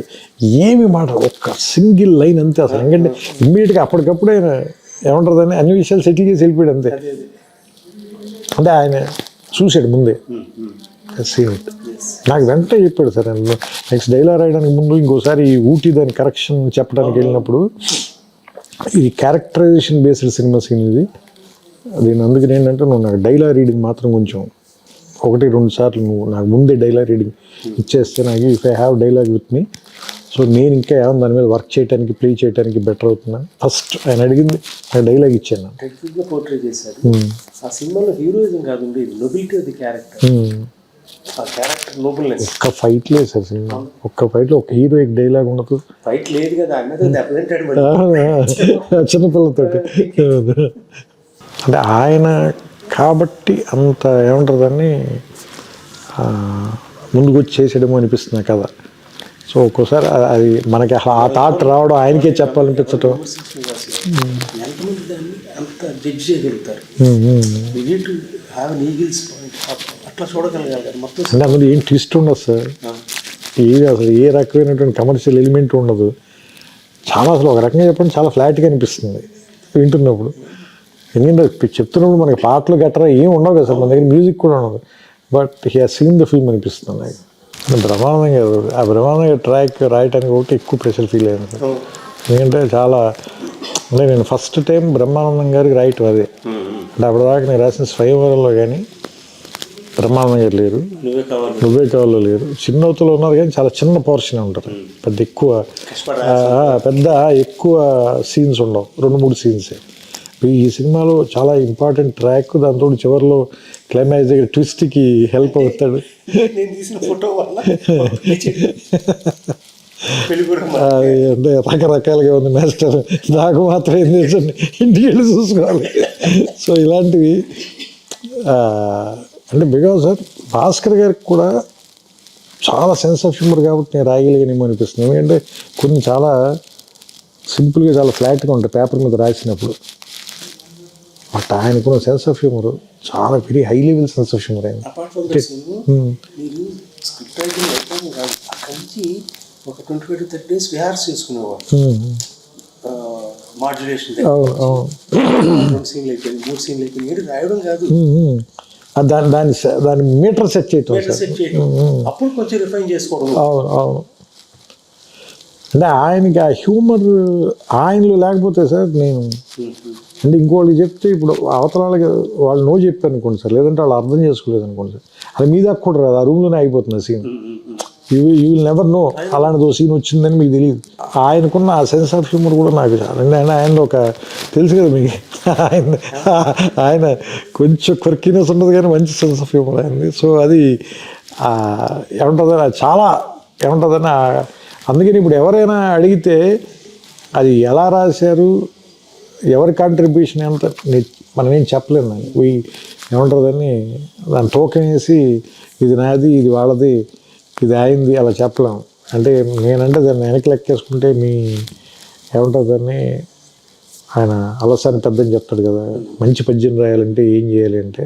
ఏమి మాట, ఒక్క సింగిల్ లైన్ అంతే. అసలు ఎందుకంటే ఇమ్మీడియట్గా అప్పటికప్పుడు ఆయన ఏమంటారు దాన్ని అన్ని విషయాలు సెటిల్ చేసి వెళ్ళిపోయాడు అంతే. అంటే ఆయన చూశాడు ముందే సీన్. నాకు వెంటనే చెప్పాడు సార్. నెక్స్ట్ డైలాగ్ రాయడానికి ముందు ఇంకోసారి ఊటీ దాని కరెక్షన్ చెప్పడానికి వెళ్ళినప్పుడు, ఇది క్యారెక్టరైజేషన్ బేస్డ్ సినిమా సీన్ ఇది. దీని అందుకని ఏంటంటే నువ్వు నాకు డైలాగ్ రీడింగ్ మాత్రం కొంచెం 1-2 సార్లు నువ్వు నాకు ముందే డైలాగ్ రీడింగ్ ఇచ్చేస్తే నాకు if I have dialogue with me, so నేను ఇంకా ఏమన్నా దాని మీద వర్క్ చేయడానికి ప్లే చేయడానికి బెటర్ అవుతుందని ఫస్ట్ ఆయన అడిగింది ఆ డైలాగ్ ఇచ్చాను. టెక్నిక్గా పోర్ట్రే చేశాడు. ఆ సినిమాలో హీరోయిజం కాదు ఉండేది, నొబిలిటీ ఆఫ్ ది క్యారెక్టర్. ఆ క్యారెక్టర్ నోబుల్నెస్. ఒక్క ఫైట్ లేదు సార్ సినిమా, ఒక్క ఫైట్లో ఒక హీరోయిక్ డైలాగ్ ఉండదు. ఫైట్ లేదు కదా అన్నది దెబ్బతింటాడు చిన్నపిల్లతోటి. అంటే ఆయన కాబట్టి అంత ఏమంటారు దాన్ని ముందుకు వచ్చి చేసేయడమో అనిపిస్తుంది కదా. సో ఒక్కోసారి అది మనకి అసలు ఆ థాట్ రావడం ఆయనకే చెప్పాలనిపించటం. ఎంతమంది దాన్ని అంత జడ్జ్ చేయగలుగుతారు, అట్లా చూడగలగాలి మొత్తం. అంటే అందులో ఏం ట్విస్ట్ ఉండదు సార్, ఏది అసలు ఏ రకమైనటువంటి కమర్షియల్ ఎలిమెంట్ ఉండదు. చాలా అసలు ఒక రకంగా చెప్పండి చాలా ఫ్లాట్గా అనిపిస్తుంది వింటున్నప్పుడు. ఎందుకంటే చెప్తున్నప్పుడు మనకి పాటలు గట్రా ఏం ఉండవు కదా సార్, మన దగ్గర మ్యూజిక్ కూడా ఉండదు. But he has seen the film అనిపిస్తుంది నాకు. బ్రహ్మానందం గారు ఆ బ్రహ్మానందం గారు ట్రాక్ రాయటానికి ఒకటి ఎక్కువ ప్రెషర్ ఫీల్ అయ్యాను సార్. ఎందుకంటే చాలా అంటే నేను ఫస్ట్ టైం బ్రహ్మానందం గారికి రాయటం అదే. అంటే అప్పటిదాకా నేను రాసిన స్వయంవరంలో కానీ బ్రహ్మానందం గారు లేరు, నువ్వే కావాలో లేరు, చిన్నవతలో ఉన్నారు కానీ చాలా చిన్న పోర్షన్ ఉంటారు, పెద్ద ఎక్కువ సీన్స్ ఉండవు, 2-3 సీన్సే. ఈ సినిమాలో చాలా ఇంపార్టెంట్ ట్రాక్, దాంతో చివరిలో క్లైమాక్స్ దగ్గర ట్విస్ట్కి హెల్ప్ అవుతాడు. అంటే రకరకాలుగా ఉంది మాస్టర్, నాకు మాత్రం ఏం తెలుసండి, ఇంటికి వెళ్ళి చూసుకోవాలి. సో ఇలాంటివి అంటే బికాజ్ సార్ భాస్కర్ గారికి కూడా చాలా సెన్స్ ఆఫ్ హ్యూమర్ కాబట్టి నేను రాయగలిగానేమో అనిపిస్తుంది. ఎందుకంటే కొన్ని చాలా సింపుల్గా చాలా ఫ్లాట్గా ఉంటాయి పేపర్ మీద రాసినప్పుడు. బట్ ఆయనకున్న సెన్స్ ఆఫ్ హ్యూమర్ చాలా very high level sense of humour అయింది. ఒక 25-30 days రిహార్స్ చేసుకునేవారు. మాడ్యులేషన్ 2 సీన్లు అయిపోయింది, 3 సీన్లు అయిపోయింది, రాయడం కాదు, దాని మీటర్ సెట్ చేయటం, అప్పుడు కొంచెం రిఫైన్ చేసుకోవడం. అవును అవును. అంటే ఆయనకి ఆ హ్యూమర్ ఆయనలో లేకపోతే సార్ నేను అంటే ఇంకోళ్ళకి చెప్తే ఇప్పుడు అవతల వాళ్ళకి వాళ్ళు నో చెప్పారు అనుకోండి సార్, లేదంటే వాళ్ళు అర్థం చేసుకోలేదు అనుకోండి సార్, అది మీ దాకా కూడా రాదు, ఆ రూమ్లోనే అయిపోతుంది scene. You will never know అలాంటిది సీన్ వచ్చిందని మీకు తెలియదు. ఆయనకున్న ఆ సెన్స్ ఆఫ్ హ్యూమర్ కూడా నాకు చాలా అంటే ఆయనలో ఒక తెలుసు కదా మీకు, ఆయన కొంచెం క్వర్కీనెస్ ఉండదు కానీ మంచి సెన్స్ ఆఫ్ హ్యూమర్ అయింది. సో అది ఏముంటుందని చాలా ఏముంటుందని అందుకని ఇప్పుడు ఎవరైనా అడిగితే అది ఎలా రాశారు, ఎవరి కాంట్రిబ్యూషన్ ఎంత మనం ఏం చెప్పలేము. దాన్ని ఏముంటుందని దాన్ని టోకెన్ వేసి ఇది నాది ఇది వాళ్ళది ఇది అయింది అలా చెప్పలేము. అంటే నేనంటే దాన్ని వెనక్కి లెక్కేసుకుంటే మీ ఏముంటుందని ఆయన అలసాని పెద్దని చెప్తాడు కదా, మంచి పద్యం రాయాలంటే ఏం చేయాలి అంటే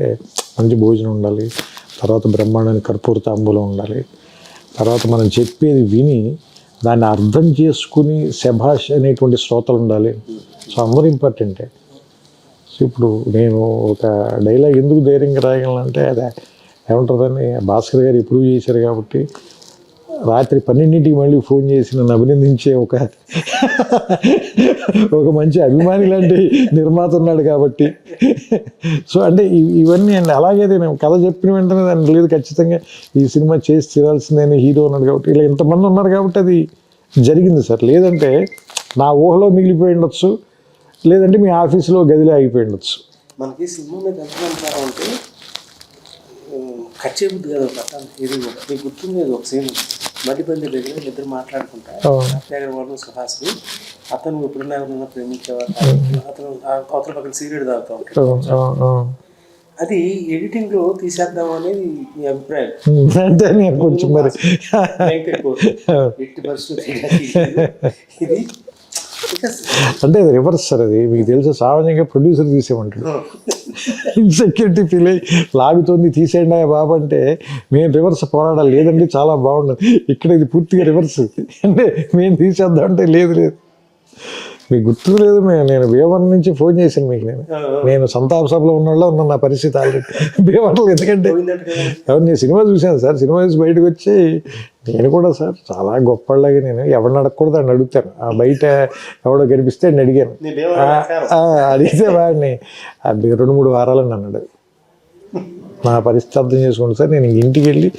మంచి భోజనం ఉండాలి, తర్వాత బ్రహ్మాండానికి కర్పూర తాంబూలం ఉండాలి, తర్వాత మనం చెప్పేది విని దాన్ని అర్థం చేసుకుని శభాష్ అనేటువంటి శ్రోతలు ఉండాలి. సో అందరూ ఇంపార్టెంటే. సో ఇప్పుడు నేను ఒక డైలాగ్ ఎందుకు ధైర్యంగా రాయగలనంటే అదే ఏముంటుందని భాస్కర్ గారు ప్రూవ్ చేశారు కాబట్టి. రాత్రి 12ంటికి మళ్ళీ ఫోన్ చేసి నన్ను అభినందించే ఒక మంచి అభిమాని లాంటి నిర్మాత ఉన్నాడు కాబట్టి. సో అంటే ఇవన్నీ అండి. అలాగే నేను కథ చెప్పిన వెంటనే దాన్ని లేదు ఖచ్చితంగా ఈ సినిమా చేసి తీరాల్సిందని హీరో ఉన్నాడు కాబట్టి ఇలా ఇంతమంది ఉన్నారు కాబట్టి అది జరిగింది సార్. లేదంటే నా ఊహలో మిగిలిపోయి ఉండొచ్చు, లేదంటే మీ ఆఫీసులో గదిలో అయిపోయి ఉండొచ్చు. మనకి సినిమా మీద ఎంత అంటే కట్ చేయబుద్ది కదా. ఒక కథ ఇది మీకు గుర్తుంది ఒక సీన్, మధ్యపల్లి దగ్గర ఇద్దరు మాట్లాడుకుంటా, అత్యాగరవాడు సుహాస్ని, అతను ఎప్పుడన్నా ఎవరన్నా ప్రేమించేవారు, అతను అవతల పక్కన సిగరెట్ తాగుతూ ఉంటాడు. అది ఎడిటింగ్ లో తీసేద్దాం అనేది మీ అభిప్రాయం? అంటే నేను కొంచెం మరి ఎట్టి పరిస్థితి ఇది అంటే అది రివర్స్ సార్. అది మీకు తెలుసు, సామాన్యంగా ప్రొడ్యూసర్ తీసేయమంటాడు, ఇన్సెక్యూరిటీ ఫీల్ అయ్యి లాగుతోంది తీసేయండి బాబు అంటే మేము రివర్స్ పోరాడాలి, లేదండి చాలా బాగుండదు. ఇక్కడ ఇది పూర్తిగా రివర్స్ అంటే మేము తీసేద్దాం అంటే లేదు లేదు. మీకు గుర్తు లేదు, నేను భీమవరం నుంచి ఫోన్ చేశాను మీకు. నేను సంతాప సభలో ఉన్నోళ్ళ ఉన్న నా పరిస్థితి ఆల్రెడీ భీమవరంలో. ఎందుకంటే ఎవరు నేను సినిమా చూశాను సార్, సినిమా చూసి బయటకు వచ్చి నేను కూడా సార్ చాలా గొప్పలాగా నేను ఎవరిని అడగకూడదు అని అడుగుతాను. ఆ బయట ఎవడో కనిపిస్తే నేను అడిగాను, అడిగితే వాడిని 2-3 వారాలని అన్నాడు. నా పరిస్థితి అర్థం చేసుకోండి సార్. నేను ఇంటికి వెళ్ళి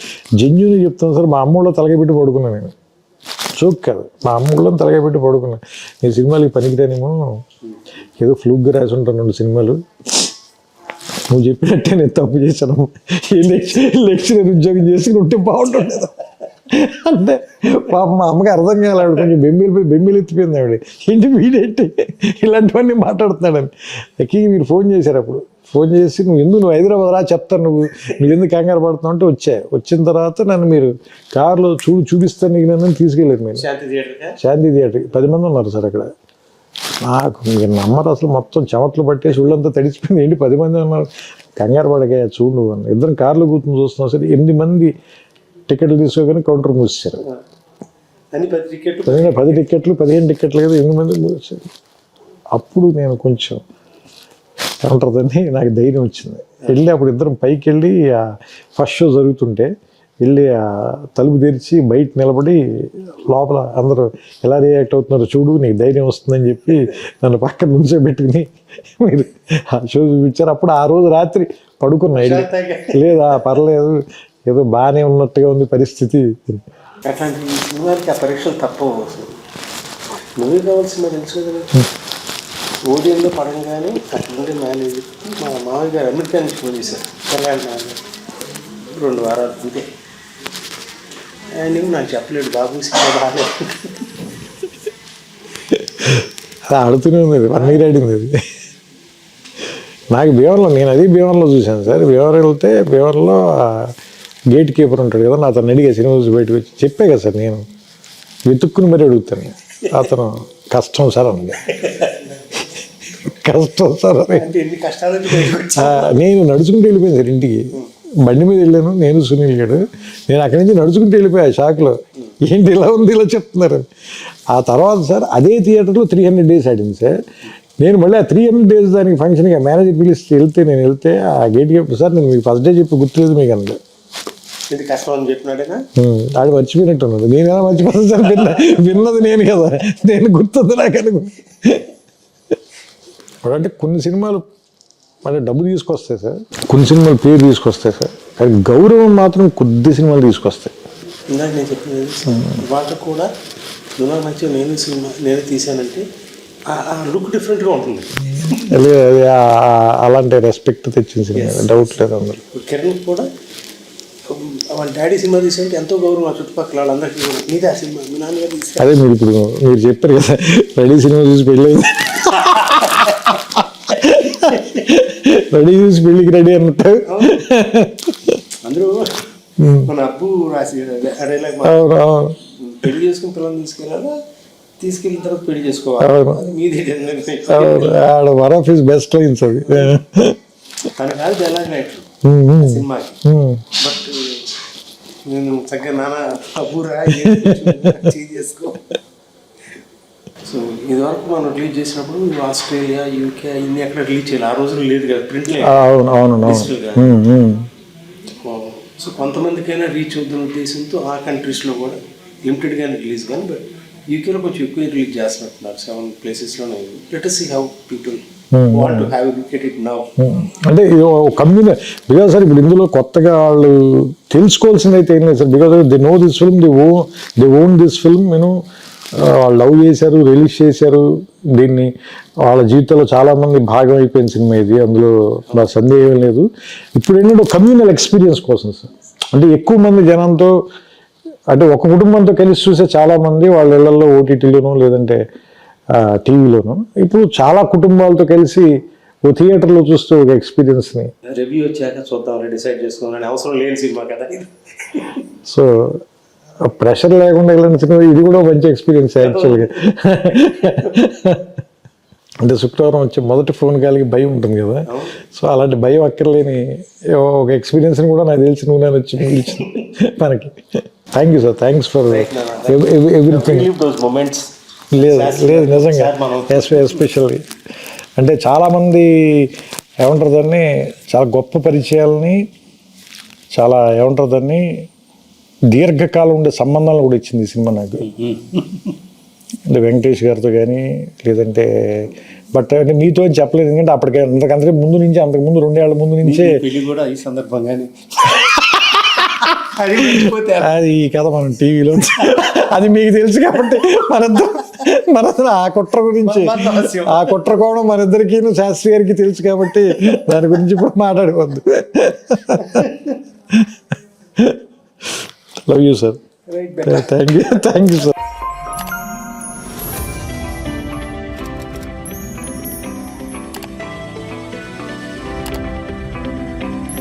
జెన్యూన్గా చెప్తాను సార్, మా అమ్మలో తలకి పెట్టి పడుకున్నాను నేను. షోక్ కాదు, మా అమ్మ ఊళ్ళో తలగా పెట్టి పడుకున్నా. నేను సినిమాలకి పనికిరానేమో, ఏదో ఫ్లూక్గా రాసి ఉంటాను 2 సినిమాలు, నువ్వు చెప్పినట్టే నేను తప్పు చేశాను, లెక్చరర్ ఉద్యోగం చేసుకుని ఉంటే బాగుంటుండేది అంటే పాప మా అమ్మకి అర్థం కాలే. ఆవిడ కొంచెం బెంబీలు ఎత్తిపోయింది. ఆవిడ ఏంటి వీడేంటి ఇలాంటివన్నీ మాట్లాడుతున్నాడని. ఎక్కి మీరు ఫోన్ చేశారు, అప్పుడు ఫోన్ చేసి నువ్వు హైదరాబాద్ రా చెప్తాను, నువ్వు ఎందుకు కంగారు పడుతున్నావు అంటే వచ్చిన తర్వాత నన్ను మీరు కార్లో చూపిస్తాను నీకు నన్ను తీసుకెళ్ళారు. మీరు శాంతి థియేటర్కి 10 మంది ఉన్నారు సార్ అక్కడ. నాకు మీరు నమ్మరు అసలు, మొత్తం చెమట్లు పట్టేసి ఒళ్ళంతా తడిచిపోయింది. ఏంటి 10 మంది ఉన్నారు, కంగారు పడగా చూడు అని. ఇద్దరం కార్లో కూర్చొని చూస్తున్నాం. సరే 8 మంది టికెట్లు తీసుకోగానే కౌంటర్ మూసేశారు. 10 టికెట్లు 15 టికెట్లు కదా, 8 మంది మూసేశారు. అప్పుడు నేను కొంచెం ఏమంటుందని నాకు ధైర్యం వచ్చింది. వెళ్ళి అప్పుడు ఇద్దరం పైకి వెళ్ళి ఫస్ట్ షో జరుగుతుంటే వెళ్ళి ఆ తలుపు తెరిచి బయట నిలబడి లోపల అందరూ ఎలా రియాక్ట్ అవుతున్నారో చూడు, నీకు ధైర్యం వస్తుందని చెప్పి నన్ను పక్కన నుంచో పెట్టుకుని మీరు ఆ షో చూపించారు. అప్పుడు ఆ రోజు రాత్రి పడుకున్నా. లేదా పర్లేదు, ఏదో బాగానే ఉన్నట్టుగా ఉంది పరిస్థితి. అట్లాంటి సినిమాలకి ఆ పరీక్షలు తప్పవు. నువ్వే కావాల్సిన తెలుసు కదా, ఓడియంలో పడంగానే అట్లుండే మేనేజర్ మా మామయ్య గారు అమెరికా నుంచి ఫోన్ చేశారు, తెలంగాణ 2 వారాలు అంతే. ఆయన నాకు చెప్పలేడు, బాబు సినిమా బాగాలేదు ఆడుతూనే ఉంది, 1 year ఆడింది అది. నాకు భీమవరంలో, నేను అది భీమవరంలో చూశాను సార్. భీమవరం వెళ్తే భీమవరంలో గేట్ కీపర్ ఉంటాడు కదా, నా అతను అడిగా సినిమా చూసి బయటకు వచ్చి చెప్పే కదా సార్, నేను వెతుక్కుని మరీ అడుగుతాను. అతను కష్టం సార్ అన్నది, కష్టం సార్ అని. నేను నడుచుకుంటూ వెళ్ళిపోయాను సార్ ఇంటికి. బండి మీద వెళ్ళాను నేను, సునీల్ గారు. నేను అక్కడి నుంచి నడుచుకుంటూ వెళ్ళిపోయా షాక్లో, ఏంటి ఇలా ఉంది ఇలా చెప్తున్నారు. ఆ తర్వాత సార్ అదే థియేటర్లో 300 days ఆడింది సార్. నేను మళ్ళీ ఆ 300 days దానికి ఫంక్షన్గా మేనేజర్ పిలిస్తే నేను వెళ్తే ఆ గేట్ కీపర్ సార్ నేను మీకు ఫస్ట్ డే చెప్పి గుర్తులేదు మీకు అన్నాడు. ఇది కష్టం అని చెప్పినాడేనా, ఆడు మర్చిపోయినట్టు ఉన్నది. నేను ఎలా మర్చిపోతాను సార్, విన్నది నేను కదా, నేను గుర్తుంది నాకు అనుకుని. అంటే కొన్ని సినిమాలు అంటే డబ్బు తీసుకొస్తాయి సార్, కొన్ని సినిమాలు పేరు తీసుకొస్తాయి సార్, కానీ గౌరవం మాత్రం కొద్ది సినిమాలు తీసుకొస్తాయి. ఇందాక నేను చెప్పినది వాళ్ళకు కూడా నువ్వు మంచిగా నేను సినిమా నేను తీసానంటే ఆ లుక్ డిఫరెంట్గా ఉంటుంది. అలాంటి రెస్పెక్ట్ తెచ్చిన సినిమా, డౌట్ లేదు అందులో. కిరణ్ కూడా వాళ్ళ డాడీ సినిమా తీసారంటే ఎంతో గౌరవం ఆ చుట్టుపక్కల వాళ్ళందరికీ. నీదే ఆ సినిమా, మీ నాన్నగారు తీసారు. అదే మీరు ఇప్పుడు మీరు చెప్పారు కదా, రెడీ సినిమా చూసి పెళ్ళి, రెడీ చూసి పెళ్ళికి రెడీ అన్నట్టు అందరూ మన అబ్బు రాసి పెళ్లి చేసుకుని పిల్లల్ని తీసుకెళ్ళాలా, తీసుకెళ్ళిన తర్వాత పెళ్లి చేసుకోవాలి, మీది one of his best lines అది. తన కాదు డైలాగ్ రైటర్ సినిమాకి. బట్ నేను చక్కగా నాన్న అబ్బురా చేసుకో. సో ఇదివరకు మనం రిలీజ్ చేసినప్పుడు ఆస్ట్రేలియా, యూకే ఇన్ని ఎక్కడ రిలీజ్ చేయాలి, ఆ రోజులు లేదు కదా, ప్రింట్ లేదు. సో కొంతమందికైనా రీచ్ అవుతున్న ఉద్దేశంతో ఆ కంట్రీస్లో కూడా లిమిటెడ్గానే రిలీజ్ కానీ, బట్ యూకేలో కొంచెం ఎక్కువ రిలీజ్ చేస్తున్నట్టున్నారు 7 places-లోనే. Let us see how people want to have a look at it now. అంటే కమ్యూనిటీ బికాజ్ సార్ ఇప్పుడు ఇందులో కొత్తగా వాళ్ళు తెలుసుకోవాల్సింది అయితే ఏం లేదు sir, because they know this film, they own this film. వాళ్ళు లవ్ చేశారు, రిలీజ్ చేశారు దీన్ని, వాళ్ళ జీవితంలో చాలామంది భాగం అయిపోయిన సినిమా ఇది, అందులో సందేహం లేదు. ఇప్పుడు ఏంటంటే కమ్యూనల్ ఎక్స్పీరియన్స్ కోసం సార్, అంటే ఎక్కువ మంది జనంతో, అంటే ఒక కుటుంబంతో కలిసి చూసే చాలామంది వాళ్ళ ఇళ్లలో ఓటీటీలోనూ లేదంటే టీవీలోనూ, ఇప్పుడు చాలా కుటుంబాలతో కలిసి ఓ థియేటర్లో చూస్తూ ఒక ఎక్స్పీరియన్స్ని రివ్యూ వచ్చాక చూద్దాం డిసైడ్ చేసుకోవాలని అవసరం లేని సినిమా కదా. సో ప్రెషర్ లేకుండా వెళ్ళిన సినిమా ఇది కూడా మంచి ఎక్స్పీరియన్స్ యాక్చువల్గా. అంటే శుక్రవారం వచ్చే మొదటి ఫోన్ కాల్కి భయం ఉంటుంది కదా, సో అలాంటి భయం అక్కర్లేని ఒక ఎక్స్పీరియన్స్ని కూడా నాకు తెలిసి నువ్వు నేను వచ్చి పిలిచింది మనకి. Thank you sir, thanks for everything. లేదు నిజంగా ఎస్పెషల్లీ అంటే చాలామంది ఏమంటారు దాన్ని, చాలా గొప్ప పరిచయాలని, చాలా ఏమంటారు దాన్ని దీర్ఘకాలం ఉండే సంబంధాలు కూడా ఇచ్చింది ఈ సినిమా నాకు. అంటే వెంకటేష్ గారితో కానీ లేదంటే, బట్ అంటే మీతో అని చెప్పలేదు, ఎందుకంటే అప్పటికే అంతకంటే ముందు నుంచి, అంతకుముందు 2 ఏళ్ల ముందు నుంచే కూడా ఈ సందర్భంగానే అది మర్చిపోతే అది ఈ కథ మనం టీవీలో అది మీకు తెలుసు కాబట్టి మనందరం ఆ కుట్ర గురించి ఆ కుట్ర కోణం మనిద్దరికి శాస్త్రి గారికి తెలుసు కాబట్టి దాని గురించి ఇప్పుడు మాట్లాడుకోవద్దు. Love you sir. Right thank you sir.